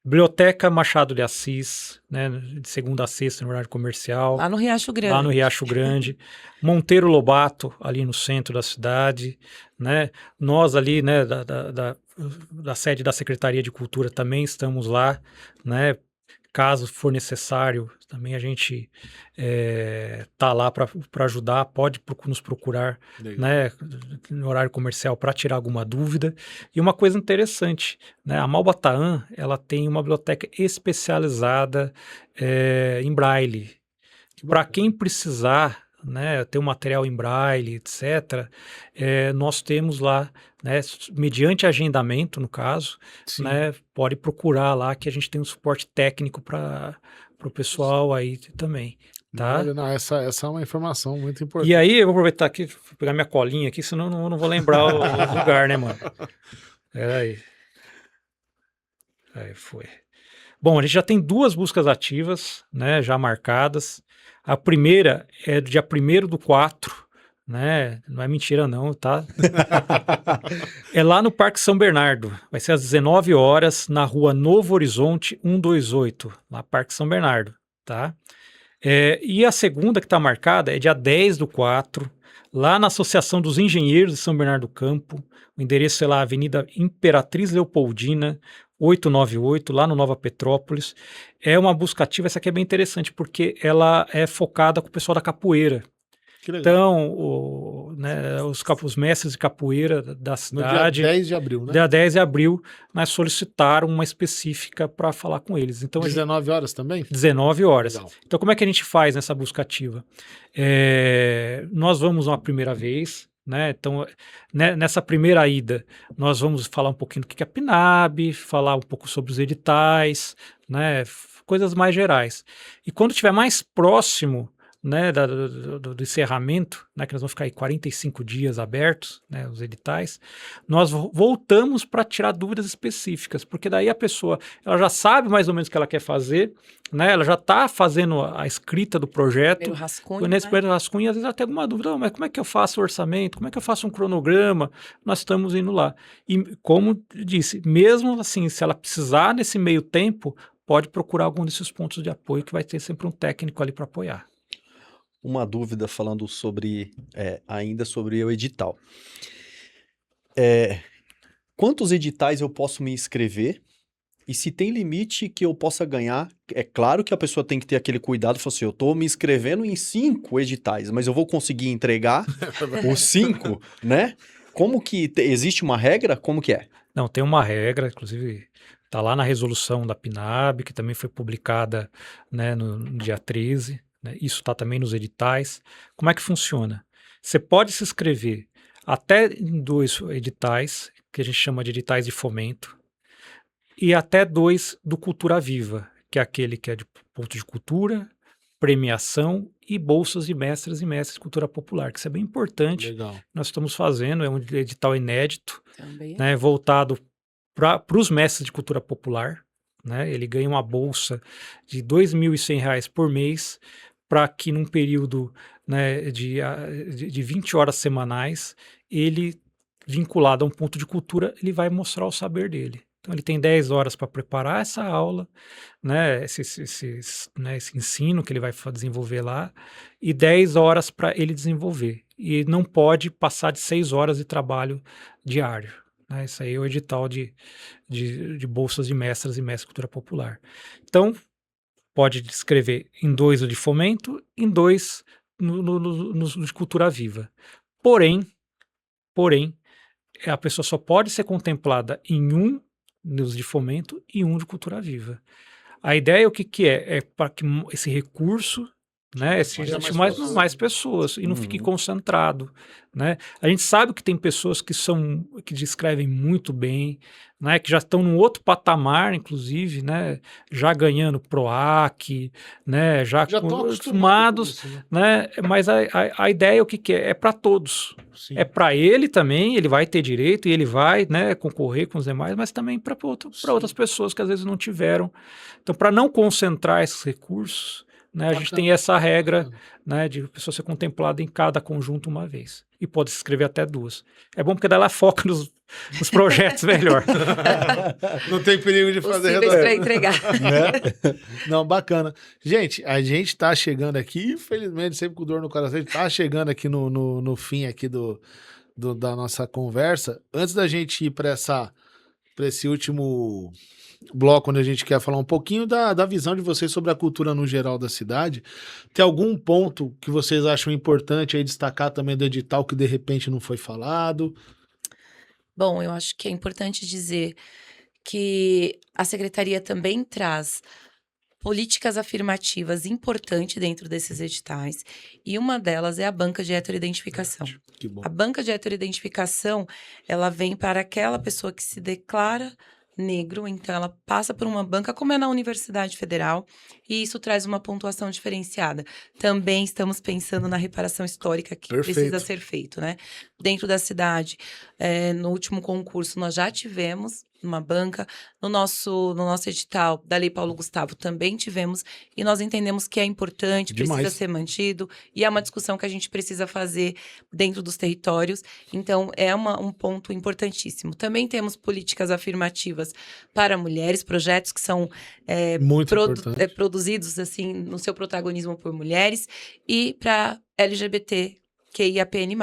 Biblioteca Machado de Assis, né, de segunda a sexta no horário comercial. Lá no Riacho Grande. Lá no Riacho Grande. Monteiro Lobato, ali no centro da cidade, né? Nós ali, né, da sede da Secretaria de Cultura também estamos lá, né? Caso for necessário, também a gente tá lá para ajudar, pode nos procurar, Legal. né, no horário comercial para tirar alguma dúvida. E uma coisa interessante, né, a Malbataan, ela tem uma biblioteca especializada em Braille. Para quem precisar, né, ter um material em Braille, etc., nós temos lá, né, mediante agendamento, no caso, Sim. né, pode procurar lá que a gente tem um suporte técnico para o pessoal aí também, tá? Olha, não, essa é uma informação muito importante. E aí, eu vou aproveitar aqui, vou pegar minha colinha aqui, senão eu não vou lembrar o lugar, né, mano? Peraí. Aí foi. Bom, a gente já tem 2 buscas ativas, né, já marcadas. A primeira é do dia 1º do 4, né? Não é mentira não, tá? É lá no Parque São Bernardo. Vai ser às 19 horas na rua Novo Horizonte 128, lá Parque São Bernardo, tá? E a segunda que está marcada é dia 10/4, lá na Associação dos Engenheiros de São Bernardo do Campo. O endereço é lá Avenida Imperatriz Leopoldina, 898, lá no Nova Petrópolis. É uma busca ativa, essa aqui é bem interessante, porque ela é focada com o pessoal da capoeira. Que legal. Então, né, os mestres de capoeira da No cidade, dia 10 de abril, né? dia 10 de abril, nós solicitaram uma específica para falar com eles. Então, 19 horas também? 19 horas. Legal. Então, como é que a gente faz nessa busca ativa? Nós vamos uma primeira vez, né? Então, nessa primeira ida, nós vamos falar um pouquinho do que é a PNAB, falar um pouco sobre os editais, né? Coisas mais gerais. E quando estiver mais próximo, né, do encerramento, né, que nós vamos ficar aí 45 dias abertos, né, os editais, nós voltamos para tirar dúvidas específicas, porque daí a pessoa ela já sabe mais ou menos o que ela quer fazer, né, ela já está fazendo a escrita do projeto, Primeiro rascunho, nesse né? primeiro rascunho, e às vezes ela tem alguma dúvida, "Não, mas como é que eu faço o orçamento, como é que eu faço um cronograma?" Nós estamos indo lá. E como disse, mesmo assim, se ela precisar nesse meio tempo, pode procurar algum desses pontos de apoio, que vai ter sempre um técnico ali para apoiar. Uma dúvida falando sobre, ainda sobre o edital. Quantos editais eu posso me inscrever? E se tem limite que eu possa ganhar? É claro que a pessoa tem que ter aquele cuidado, falar assim, eu estou me inscrevendo em 5 editais, mas eu vou conseguir entregar os 5, né? Como que existe uma regra? Como que é? Não, tem uma regra, inclusive está lá na resolução da PNAB, que também foi publicada, né, no dia 13, né, isso está também nos editais. Como é que funciona? Você pode se inscrever até em 2 editais, que a gente chama de editais de fomento, e até 2 do Cultura Viva, que é aquele que é de ponto de cultura, premiação e bolsas de mestres e mestres de cultura popular, que isso é bem importante. Legal. Nós estamos fazendo, é um edital inédito, Também. né, voltado para os mestres de cultura popular, né? Ele ganha uma bolsa de R$ 2.100 por mês, para que num período, né, de 20 horas semanais, ele, vinculado a um ponto de cultura, ele vai mostrar o saber dele. Então, ele tem 10 horas para preparar essa aula, né, esse ensino que ele vai desenvolver lá, e 10 horas para ele desenvolver. E não pode passar de 6 horas de trabalho diário. Né? Isso aí é o edital de bolsas de mestras e mestres de cultura popular. Então, pode escrever em 2 o de fomento, em 2 no de cultura viva. Porém, a pessoa só pode ser contemplada em um nos de fomento e um de cultura viva. A ideia é o que, que é? É para que esse recurso, né, Atinja mais pessoas e não fique Uhum. concentrado, né? A gente sabe que tem pessoas que descrevem muito bem, né, que já estão num outro patamar, inclusive, né, já ganhando PROAC, né, já estão acostumados acostumados, com isso, né? né? Mas a ideia é o que, que é? É para todos. Sim. É para ele também, ele vai ter direito e ele vai, né, concorrer com os demais, mas também para outras pessoas que às vezes não tiveram. Então, para não concentrar esses recursos, né, a gente tem essa regra, né, de a pessoa ser contemplada em cada conjunto uma vez. E pode se inscrever até 2. É bom porque daí ela foca nos projetos melhor. Não tem perigo de fazer Possíveis para entregar. Não, bacana. Gente, a gente tá chegando aqui, infelizmente, sempre com dor no coração, a gente tá chegando aqui no fim aqui da nossa conversa. Antes da gente ir para esse último bloco, onde a gente quer falar um pouquinho da visão de vocês sobre a cultura no geral da cidade, tem algum ponto que vocês acham importante aí destacar também do edital que de repente não foi falado? Bom, eu acho que é importante dizer que a secretaria também traz políticas afirmativas importantes dentro desses editais, e uma delas é a banca de heteroidentificação. Que bom. A banca de heteroidentificação, ela vem para aquela pessoa que se declara negro, então ela passa por uma banca, como é na Universidade Federal, e isso traz uma pontuação diferenciada. Também estamos pensando na reparação histórica que precisa ser feito, né? Dentro da cidade, no último concurso nós já tivemos uma banca, no nosso edital da Lei Paulo Gustavo também tivemos, e nós entendemos que é importante, precisa ser mantido, e é uma discussão que a gente precisa fazer dentro dos territórios, então é um ponto importantíssimo. Também temos políticas afirmativas para mulheres, projetos que são produzidos assim no seu protagonismo por mulheres, e para LGBT, QIAPN+.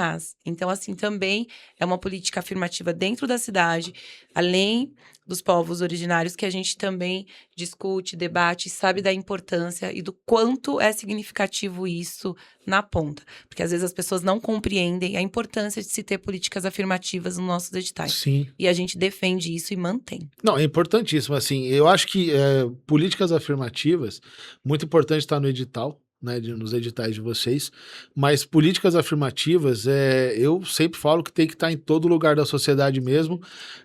Então, assim, também é uma política afirmativa dentro da cidade, além dos povos originários, que a gente também discute, debate, sabe da importância e do quanto é significativo isso na ponta. Porque às vezes as pessoas não compreendem a importância de se ter políticas afirmativas nos nossos editais. Sim. E a gente defende isso e mantém. Não, é importantíssimo, assim, eu acho que políticas afirmativas, muito importante estar no edital, né, nos editais de vocês, mas políticas afirmativas, eu sempre falo que tem que estar em todo lugar da sociedade mesmo,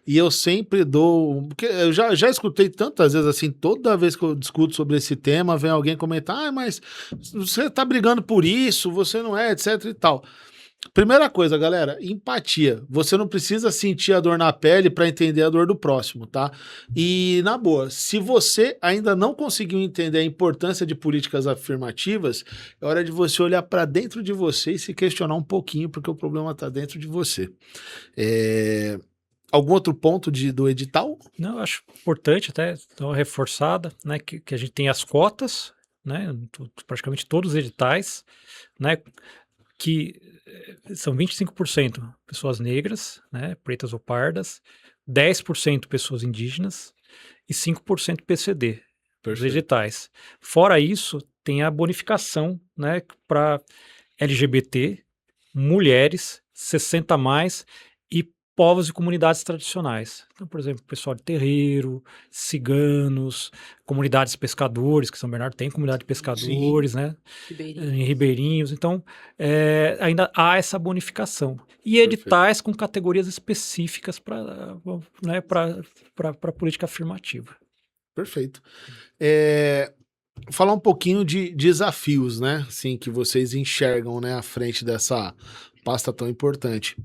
e eu sempre porque eu já escutei tantas vezes, assim, toda vez que eu discuto sobre esse tema, vem alguém comentar, mas você tá brigando por isso, você não é, etc e tal. Primeira coisa, galera, empatia. Você não precisa sentir a dor na pele para entender a dor do próximo, tá? E, na boa, se você ainda não conseguiu entender a importância de políticas afirmativas, é hora de você olhar para dentro de você e se questionar um pouquinho, porque o problema está dentro de você. Algum outro ponto do edital? Não, eu acho importante até dar uma reforçada, né, que a gente tem as cotas, né, praticamente todos os editais, né, que são 25% pessoas negras, né, pretas ou pardas, 10% pessoas indígenas e 5% PCD, os editais. Fora isso, tem a bonificação, né, para LGBT, mulheres, 60 a mais e povos e comunidades tradicionais. Então, por exemplo, pessoal de terreiro, ciganos, comunidades pescadores, que São Bernardo tem comunidade de pescadores, né? Em Ribeirinhos. Então, ainda há essa bonificação. E editais com categorias específicas para a política afirmativa. Perfeito. Falar um pouquinho de desafios, né? Assim, que vocês enxergam, né, à frente dessa pasta tão importante.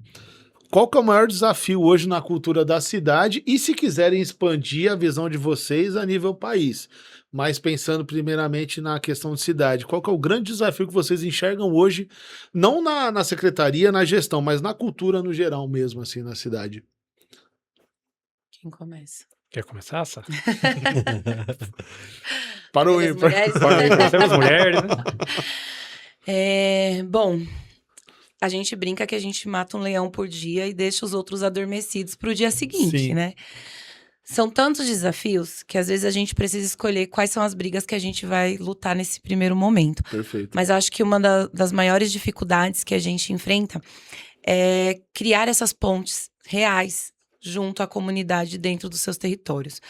Qual que é o maior desafio hoje na cultura da cidade e se quiserem expandir a visão de vocês a nível país? Mas pensando primeiramente na questão de cidade, qual que é o grande desafio que vocês enxergam hoje, não na secretaria, na gestão, mas na cultura no geral mesmo, assim, na cidade? Quem começa? Quer começar, Sá? Parou As aí. mulheres, Nós temos mulheres, né? Bom, a gente brinca que a gente mata um leão por dia e deixa os outros adormecidos para o dia seguinte, Sim. né? São tantos desafios que às vezes a gente precisa escolher quais são as brigas que a gente vai lutar nesse primeiro momento. Perfeito. Mas eu acho que uma das maiores dificuldades que a gente enfrenta é criar essas pontes reais junto à comunidade dentro dos seus territórios.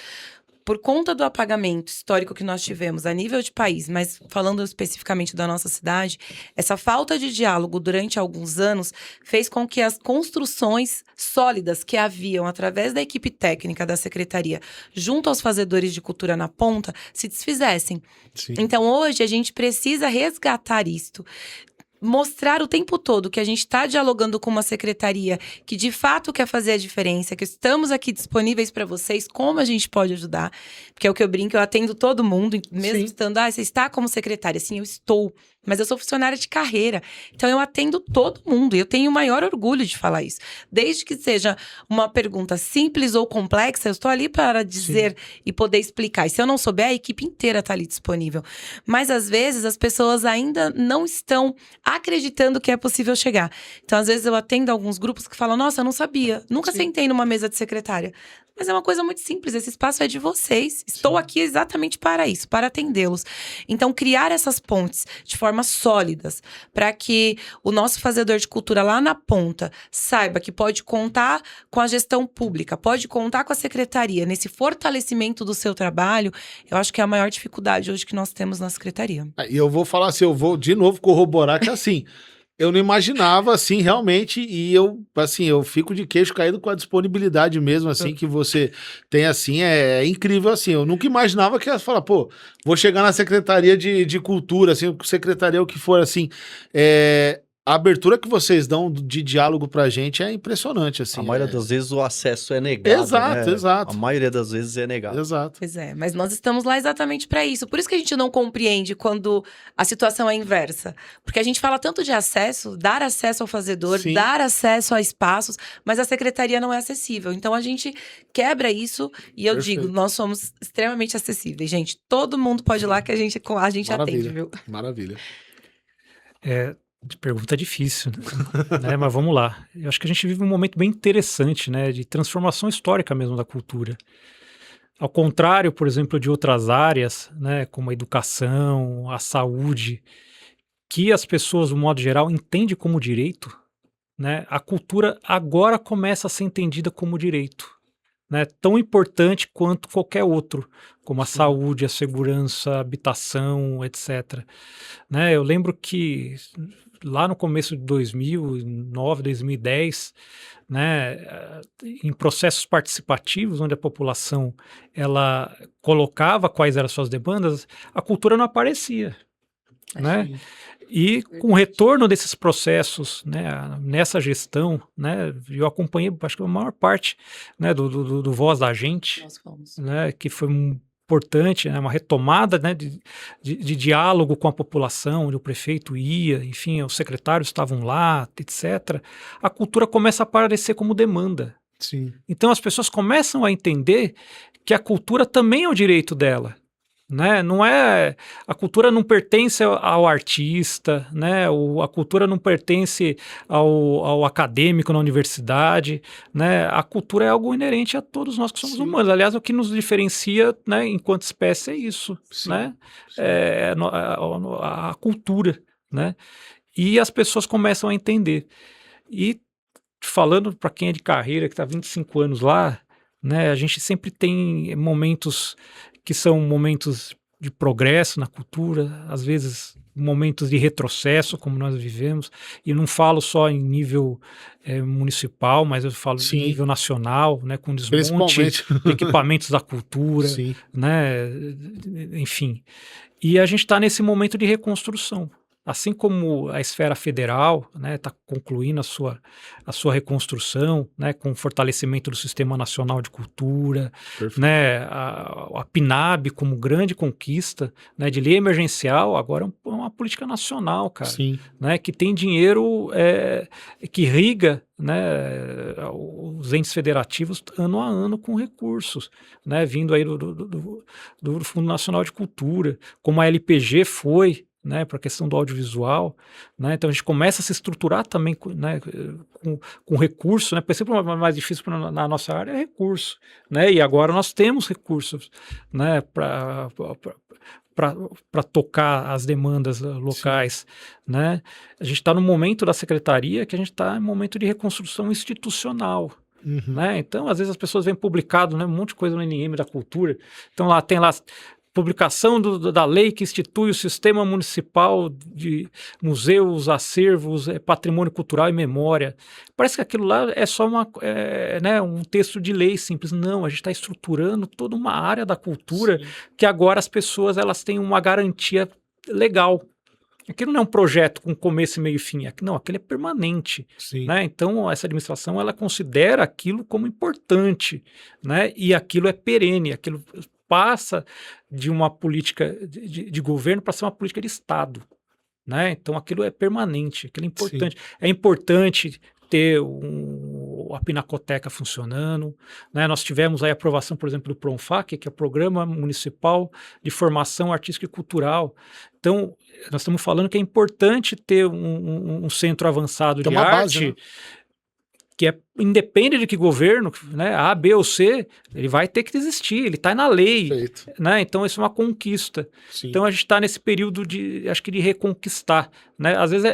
Por conta do apagamento histórico que nós tivemos a nível de país, mas falando especificamente da nossa cidade, essa falta de diálogo durante alguns anos fez com que as construções sólidas que haviam através da equipe técnica da secretaria junto aos fazedores de cultura na ponta se desfizessem. Sim. Então hoje a gente precisa resgatar isto. Mostrar o tempo todo que a gente está dialogando com uma secretaria que de fato quer fazer a diferença, que estamos aqui disponíveis para vocês, como a gente pode ajudar. Porque é o que eu brinco, eu atendo todo mundo, mesmo Sim. estando, você está como secretária? Sim, eu estou, mas eu sou funcionária de carreira. Então eu atendo todo mundo e eu tenho o maior orgulho de falar isso. Desde que seja uma pergunta simples ou complexa, eu estou ali para dizer e poder explicar. E se eu não souber, a equipe inteira está ali disponível. Mas às vezes as pessoas ainda não estão acreditando que é possível chegar. Então, às vezes, eu atendo alguns grupos que falam, nossa, eu não sabia, nunca sentei numa mesa de secretária. Mas é uma coisa muito simples, esse espaço é de vocês. Estou aqui exatamente para isso, para atendê-los. Então, criar essas pontes de forma sólidas, para que o nosso fazedor de cultura lá na ponta saiba que pode contar com a gestão pública, pode contar com a secretaria, nesse fortalecimento do seu trabalho, eu acho que é a maior dificuldade hoje que nós temos na secretaria. E eu vou falar assim, eu vou de novo corroborar que assim, eu não imaginava assim realmente e eu fico de queixo caído com a disponibilidade mesmo assim que você tem assim, é incrível assim, eu nunca imaginava que ia falar, pô, vou chegar na Secretaria de Cultura, assim, secretaria o que for assim, a abertura que vocês dão de diálogo pra gente é impressionante, assim. A maioria das vezes o acesso é negado, Exato, né? exato. A maioria das vezes é negado. Exato. Pois é, mas nós estamos lá exatamente para isso. Por isso que a gente não compreende quando a situação é inversa. Porque a gente fala tanto de acesso, dar acesso ao fazedor, Sim. dar acesso a espaços, mas a secretaria não é acessível. Então a gente quebra isso e eu Perfeito. digo, nós somos extremamente acessíveis, gente. Todo mundo pode ir lá que a gente Maravilha. atende, viu? Maravilha. Pergunta difícil, né? Mas vamos lá. Eu acho que a gente vive um momento bem interessante, né? De transformação histórica mesmo da cultura. Ao contrário, por exemplo, de outras áreas, né? Como a educação, a saúde, que as pessoas, de um modo geral, entendem como direito, né? A cultura agora começa a ser entendida como direito, né? Tão importante quanto qualquer outro, como a saúde, a segurança, a habitação, etc. Né? Eu lembro que lá no começo de 2009, 2010, né, em processos participativos, onde a população ela colocava quais eram as suas demandas, a cultura não aparecia. Né? E com o retorno desses processos, né, nessa gestão, né, eu acompanhei, acho que a maior parte, né, do Voz da Gente, Nós fomos. né, que foi importante, né, uma retomada, né, de diálogo com a população, onde o prefeito ia, enfim, os secretários estavam lá, etc. A cultura começa a aparecer como demanda. Sim. Então as pessoas começam a entender que a cultura também é o direito dela. Né? Não é, a cultura não pertence ao artista, né? A cultura não pertence ao acadêmico na universidade, né? A cultura é algo inerente a todos nós que somos humanos. Aliás, o que nos diferencia, né, enquanto espécie é isso, né? A cultura, né? E as pessoas começam a entender. E falando para quem é de carreira, que está 25 anos lá, né? A gente sempre tem momentos que são momentos de progresso na cultura, às vezes momentos de retrocesso, como nós vivemos, e não falo só em nível municipal, mas eu falo em nível nacional, né, com desmonte de equipamentos da cultura, né, enfim. E a gente está nesse momento de reconstrução. assim como a esfera federal, né, está concluindo a sua reconstrução, né, com o fortalecimento do Sistema Nacional de Cultura, Perfeito. né, a PNAB como grande conquista, né, de lei emergencial, agora é uma política nacional, cara, Sim. né, que tem dinheiro que irriga, né, os entes federativos ano a ano com recursos, né, vindo aí do Fundo Nacional de Cultura, como a LPG foi, né, para a questão do audiovisual, né, então a gente começa a se estruturar também, né, com recurso, né, porque sempre o mais difícil na nossa área é recurso, né, e agora nós temos recursos, né, para tocar as demandas locais, né? A gente está no momento da secretaria que a gente está em momento de reconstrução institucional, né? Então, às vezes as pessoas veem publicado, né, um monte de coisa no NM da cultura, então lá tem lá publicação da lei que institui o Sistema Municipal de Museus, Acervos, Patrimônio Cultural e Memória. Parece que aquilo lá é só né, um texto de lei simples. Não, a gente está estruturando toda uma área da cultura. Sim. Que agora as pessoas elas têm uma garantia legal. Aquilo não é um projeto com começo, meio e fim. Não, aquilo é permanente. Né? Então, essa administração ela considera aquilo como importante, né? E aquilo é perene, aquilo passa de uma política de governo para ser uma política de Estado, né? Então aquilo é permanente, aquilo é importante. Sim. É importante ter a Pinacoteca funcionando, né? Nós tivemos aí a aprovação, por exemplo, do PRONFAC, que é o Programa Municipal de Formação Artística e Cultural. Então, nós estamos falando que é importante ter um centro avançado de arte, base, né? Que independe de que governo, né, A, B ou C, ele vai ter que existir, ele está na lei, né? Então isso é uma conquista. Sim. Então a gente está nesse período acho que de reconquistar, né? Às vezes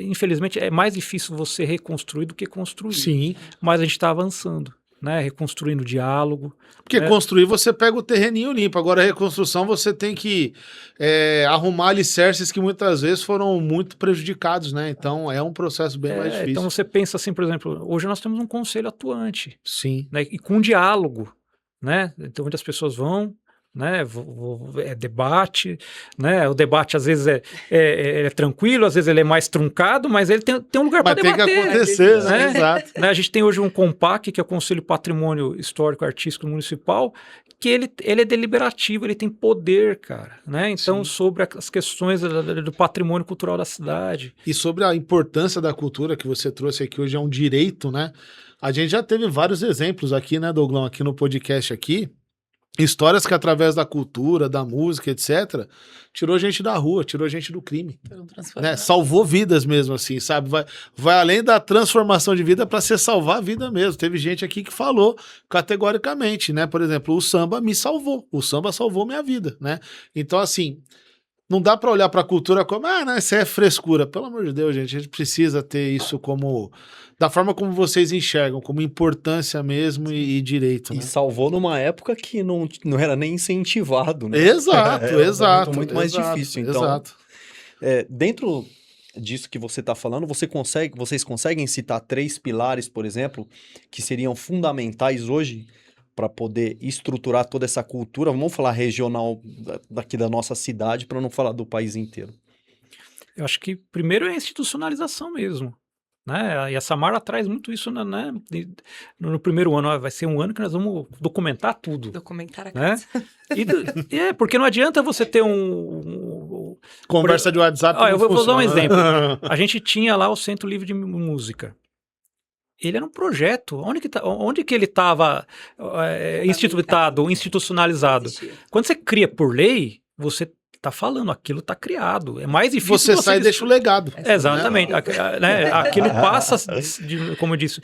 infelizmente é mais difícil você reconstruir do que construir. Sim. Mas a gente está avançando, né? Reconstruindo o diálogo. Porque construir você pega o terreninho limpo, agora a reconstrução você tem que arrumar alicerces que muitas vezes foram muito prejudicados, né? Então é um processo bem mais difícil. Então você pensa assim, por exemplo, hoje nós temos um conselho atuante. Sim. Né? E com diálogo, né? Então onde as pessoas vão, né? É debate, né? O debate às vezes é tranquilo, às vezes ele é mais truncado, mas ele tem um lugar para debater. Mas tem que acontecer, né? Exato. Né? A gente tem hoje um COMPAC, que é o Conselho Patrimônio Histórico Artístico Municipal, que ele é deliberativo, ele tem poder, cara, né? Então, sim, sobre as questões do patrimônio cultural da cidade. E sobre a importância da cultura que você trouxe aqui hoje, é um direito, né? A gente já teve vários exemplos aqui, né, Douglão, aqui no podcast aqui, histórias que através da cultura, da música, etc., tirou gente da rua, tirou gente do crime, né? Salvou vidas mesmo, assim, sabe? Vai além da transformação de vida para ser salvar a vida mesmo. Teve gente aqui que falou categoricamente, né? Por exemplo, o samba me salvou, o samba salvou minha vida, né? Então, assim, não dá para olhar para a cultura como, não, isso é frescura. Pelo amor de Deus, gente, a gente precisa ter isso como, da forma como vocês enxergam, como importância mesmo e direito. E né? salvou numa época que não era nem incentivado, né? Exato, exato. Muito mais difícil. Então, exato. Dentro disso que você está falando, vocês conseguem citar 3 pilares, por exemplo, que seriam fundamentais hoje para poder estruturar toda essa cultura? Vamos falar regional daqui da nossa cidade, para não falar do país inteiro. Eu acho que primeiro é a institucionalização mesmo, né? E a Samara traz muito isso, né? No primeiro ano, vai ser um ano que nós vamos documentar tudo. Documentar a casa. Né? Porque não adianta você ter conversa de WhatsApp. Eu vou dar um exemplo. A gente tinha lá o Centro Livre de Música. Ele era um projeto. Onde que ele estava institucionalizado? Quando você cria por lei, você está falando, aquilo está criado. É mais difícil. Você sai e deixa o legado. Exatamente. Né? Aquilo passa, como eu disse,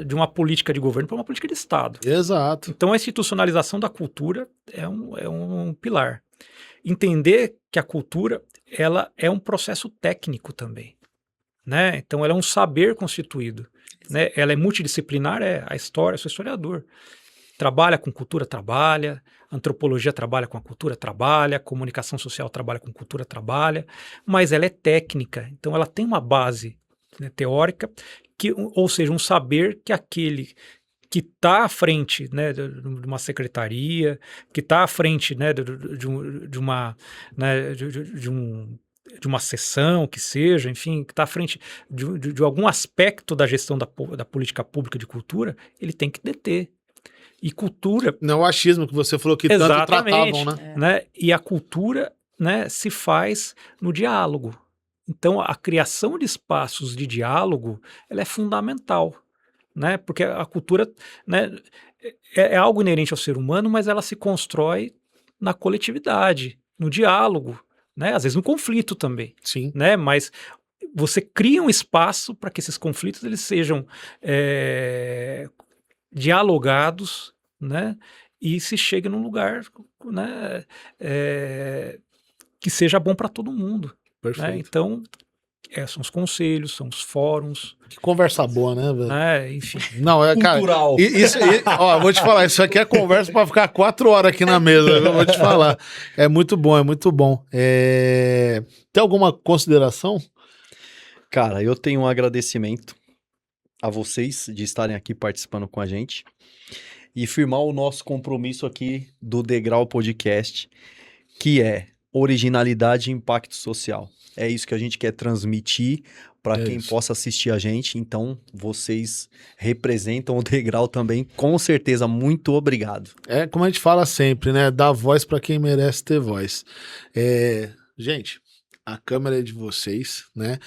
de uma política de governo para uma política de Estado. Exato. Então a institucionalização da cultura é um pilar. Entender que a cultura ela é um processo técnico também. Né? Então ela é um saber constituído. Né? Ela é multidisciplinar, a história, eu sou historiador. Trabalha com cultura, trabalha. Antropologia trabalha com a cultura, trabalha. Comunicação social trabalha com cultura, trabalha. Mas ela é técnica, então ela tem uma base, né, teórica, ou seja, um saber que aquele que está à frente, né, de uma secretaria, que está à frente, né, de um de uma sessão, que seja, enfim, que está à frente de algum aspecto da gestão da política pública de cultura, ele tem que deter. E cultura... Não o achismo que você falou que tanto tratavam, né? né? E a cultura, né, se faz no diálogo. Então, a criação de espaços de diálogo, ela é fundamental, né? Porque a cultura, né, é algo inerente ao ser humano, mas ela se constrói na coletividade, no diálogo, né? Às vezes no conflito também. Sim. Né? Mas você cria um espaço para que esses conflitos eles sejam dialogados, né? E se chegue num lugar, né, que seja bom para todo mundo. Perfeito. Né? Então, são os conselhos, são os fóruns. Que conversa boa, né, velho? Enfim. Não, cultural. Cara, isso, ó, vou te falar, isso aqui é conversa para ficar 4 horas aqui na mesa, eu vou te falar. É muito bom, é muito bom. Tem alguma consideração? Cara, eu tenho um agradecimento a vocês de estarem aqui participando com a gente e firmar o nosso compromisso aqui do Degrau Podcast, que é originalidade e impacto social. É isso que a gente quer transmitir para quem possa assistir a gente. Então, vocês representam o Degrau também. Com certeza, muito obrigado. É como a gente fala sempre, né? Dar voz para quem merece ter voz. Gente, a câmera é de vocês, né?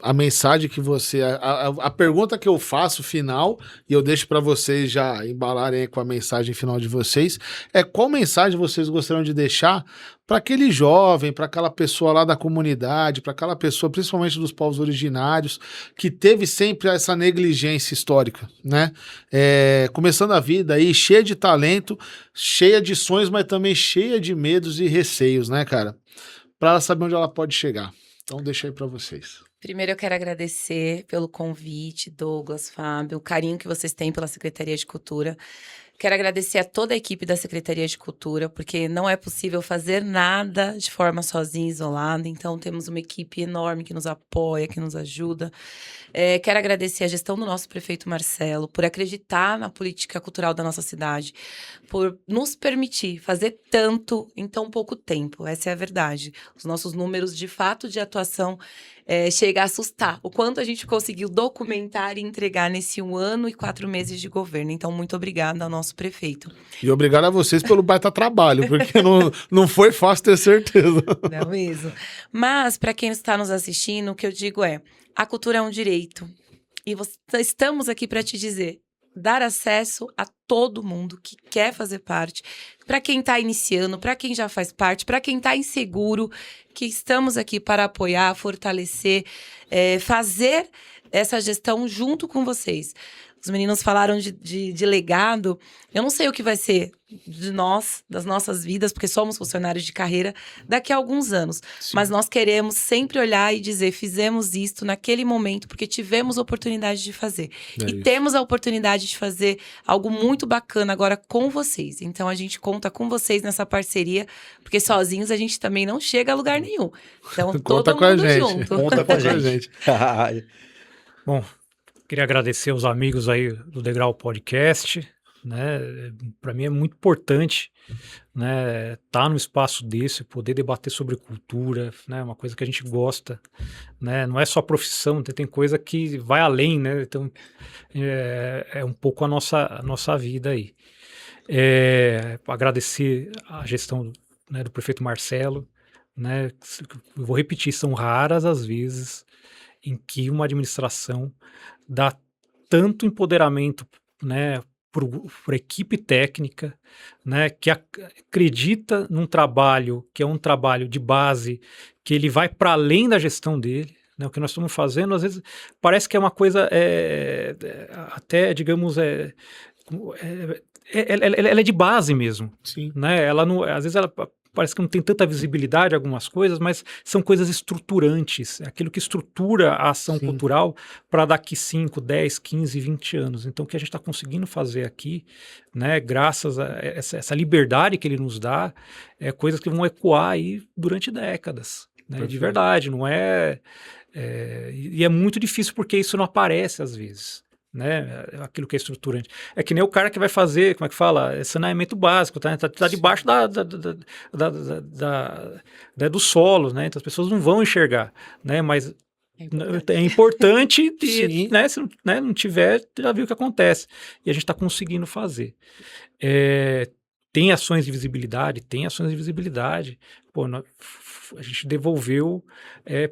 A mensagem que você... A pergunta que eu faço final, e eu deixo para vocês já embalarem com a mensagem final de vocês, é qual mensagem vocês gostariam de deixar para aquele jovem, para aquela pessoa lá da comunidade, para aquela pessoa, principalmente dos povos originários, que teve sempre essa negligência histórica, né? Começando a vida aí cheia de talento, cheia de sonhos, mas também cheia de medos e receios, né, cara? Para ela saber onde ela pode chegar. Então, deixa aí para vocês. Primeiro, eu quero agradecer pelo convite, Douglas, Fábio, o carinho que vocês têm pela Secretaria de Cultura. Quero agradecer a toda a equipe da Secretaria de Cultura, porque não é possível fazer nada de forma sozinha, isolada. Então, temos uma equipe enorme que nos apoia, que nos ajuda. Quero agradecer a gestão do nosso prefeito Marcelo por acreditar na política cultural da nossa cidade, por nos permitir fazer tanto em tão pouco tempo. Essa é a verdade. Os nossos números, de fato, de atuação chega a assustar. O quanto a gente conseguiu documentar e entregar nesse 1 ano e 4 meses de governo. Então, muito obrigada ao nosso prefeito. E obrigado a vocês pelo baita trabalho, porque não foi fácil ter certeza. Não mesmo. Mas, para quem está nos assistindo, o que eu digo é, a cultura é um direito. E estamos aqui para te dizer, dar acesso a todo mundo que quer fazer parte, para quem está iniciando, para quem já faz parte, para quem está inseguro, que estamos aqui para apoiar, fortalecer, fazer essa gestão junto com vocês. Os meninos falaram de legado. Eu não sei o que vai ser de nós, das nossas vidas, porque somos funcionários de carreira, daqui a alguns anos. Sim. Mas nós queremos sempre olhar e dizer, fizemos isto naquele momento, porque tivemos a oportunidade de fazer. Temos a oportunidade de fazer algo muito bacana agora com vocês. Então, a gente conta com vocês nessa parceria, porque sozinhos a gente também não chega a lugar nenhum. Então, todo mundo junto. Conta com a gente. Bom, queria agradecer aos amigos aí do Degrau Podcast, né? Para mim é muito importante, né, estar no espaço desse, poder debater sobre cultura, né? Uma coisa que a gente gosta, né? Não é só profissão, tem coisa que vai além, né? Então é um pouco a nossa vida aí. Agradecer a gestão, né, do prefeito Marcelo, né? Eu vou repetir, são raras as vezes em que uma administração dá tanto empoderamento, né, para a equipe técnica, né, que acredita num trabalho que é um trabalho de base, que ele vai para além da gestão dele, né, o que nós estamos fazendo, às vezes parece que é uma coisa até, digamos, ela é de base mesmo. Sim. Né, ela não, às vezes ela parece que não tem tanta visibilidade algumas coisas, mas são coisas estruturantes, aquilo que estrutura a ação Sim. cultural para daqui 5, 10, 15, 20 anos. Então, o que a gente está conseguindo fazer aqui, né, graças a essa liberdade que ele nos dá, coisas que vão ecoar aí durante décadas, né, de verdade, não é... E é muito difícil porque isso não aparece às vezes. né? Aquilo que é estruturante. É que nem o cara que vai fazer, como é que fala? Saneamento básico, tá debaixo do solo, né? Então as pessoas não vão enxergar, né? Mas é importante, né? Se não tiver, já viu o que acontece. E a gente está conseguindo fazer. Tem ações de visibilidade? Tem ações de visibilidade. Pô, a gente devolveu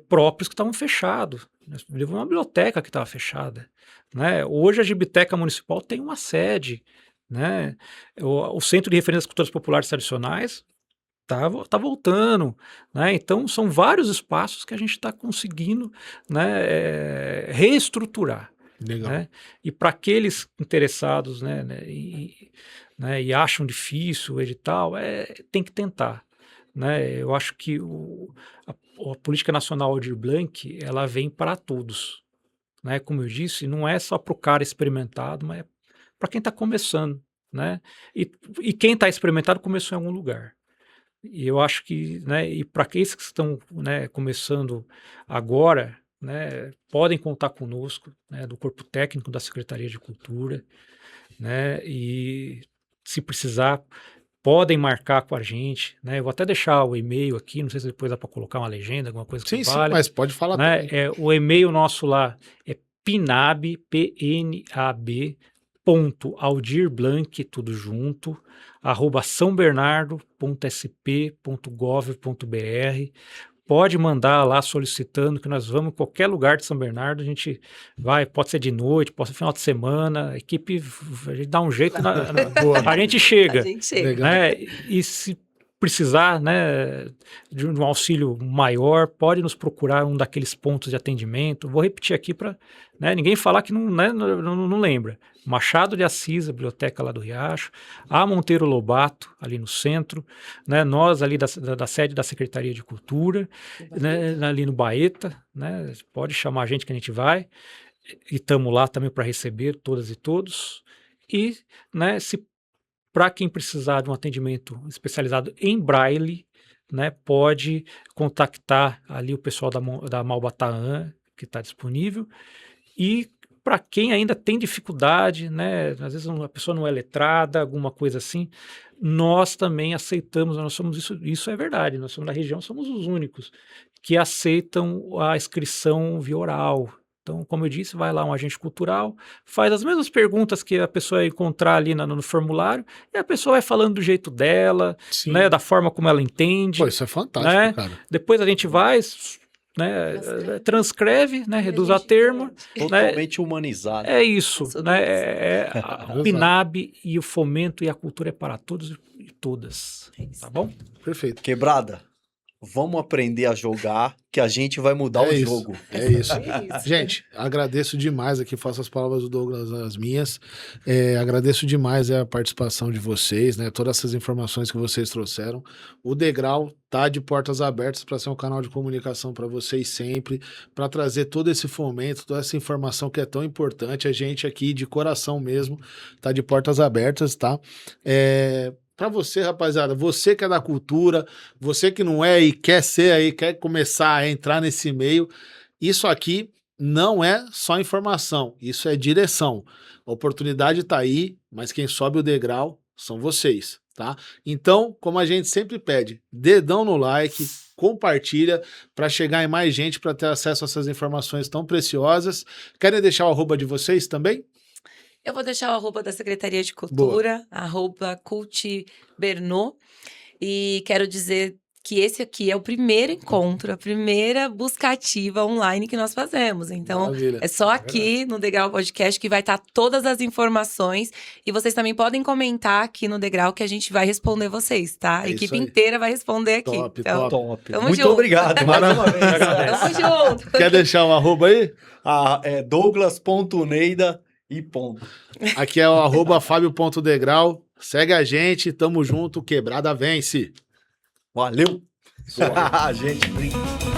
próprios que estavam fechados. Devolveu uma biblioteca que estava fechada. Né? Hoje a Gibiteca Municipal tem uma sede. Né? O Centro de Referência das Culturas Populares Tradicionais tá voltando, né? Então são vários espaços que a gente está conseguindo, né, reestruturar. Legal. Né? E para aqueles interessados, né, e acham difícil o edital, tem que tentar. Né? Eu acho que a Política Nacional Aldir Blanc, ela vem para todos. Né? Como eu disse, não é só para o cara experimentado, mas é para quem está começando. Né? E quem está experimentado começou em algum lugar. E eu acho que, né, e para aqueles que estão, né, começando agora, né, podem contar conosco, né, do corpo técnico da Secretaria de Cultura, né, e se precisar, podem marcar com a gente, né, eu vou até deixar o e-mail aqui, não sei se depois dá para colocar uma legenda, alguma coisa que Sim, vale. mas pode falar né, também. o e-mail nosso lá é PNAB, PNAB, Aldir Blanc, tudo junto, @sãobernardo.sp.gov.br. Pode mandar lá solicitando que nós vamos em qualquer lugar de São Bernardo, a gente vai, pode ser de noite, pode ser final de semana, a equipe a gente dá um jeito, a gente chega. A gente chega. Né? E se precisar, né, de um auxílio maior, pode nos procurar um daqueles pontos de atendimento. Vou repetir aqui para, né, ninguém falar que não, né, não lembra. Machado de Assis, a biblioteca lá do Riacho, a Monteiro Lobato, ali no centro, né, nós ali da sede da Secretaria de Cultura, né, ali no Baeta, né, pode chamar a gente que a gente vai, e estamos lá também para receber todas e todos. E, né, para quem precisar de um atendimento especializado em Braille, né, pode contactar ali o pessoal da Malbataan, que está disponível. E para quem ainda tem dificuldade, né, às vezes a pessoa não é letrada, alguma coisa assim, nós também aceitamos, nós somos isso é verdade, nós somos da região, somos os únicos que aceitam a inscrição via oral. Então, como eu disse, vai lá um agente cultural, faz as mesmas perguntas que a pessoa ia encontrar ali no formulário, e a pessoa vai falando do jeito dela, né, da forma como ela entende. Pô, isso é fantástico, né? cara. Depois a gente vai, né, transcreve, né, reduz a termo. Totalmente humanizado. É isso. Né, o PNAB e o fomento e a cultura é para todos e todas. Tá bom? Perfeito. Quebrada. Vamos aprender a jogar, que a gente vai mudar o jogo. É isso. Gente, agradeço demais aqui, faço as palavras do Douglas as minhas. Agradeço demais a participação de vocês, né? Todas essas informações que vocês trouxeram. O Degrau tá de portas abertas para ser um canal de comunicação para vocês sempre, para trazer todo esse fomento, toda essa informação que é tão importante. A gente aqui, de coração mesmo, tá de portas abertas, tá? Para você, rapaziada, você que é da cultura, você que não é e quer ser aí, quer começar a entrar nesse meio, isso aqui não é só informação, isso é direção. A oportunidade está aí, mas quem sobe o degrau são vocês, tá? Então, como a gente sempre pede, dedão no like, compartilha para chegar em mais gente, para ter acesso a essas informações tão preciosas. Querem deixar o arroba de vocês também? Eu vou deixar o arroba da Secretaria de Cultura, @cultibernô, e quero dizer que esse aqui é o primeiro encontro, a primeira busca ativa online que nós fazemos. Então, Maravilha. é só aqui no Degrau Podcast que vai estar todas as informações, e vocês também podem comentar aqui no Degrau que a gente vai responder vocês, tá? A equipe inteira vai responder aqui. Top, então, top. Tamo Muito junto. obrigado. Mais uma vez. Tamo junto. Quer deixar um arroba aí? Douglas.neida e ponto. Aqui é o arroba Fábio.degrau. Segue a gente, tamo junto, quebrada vence. Valeu. A gente brinca.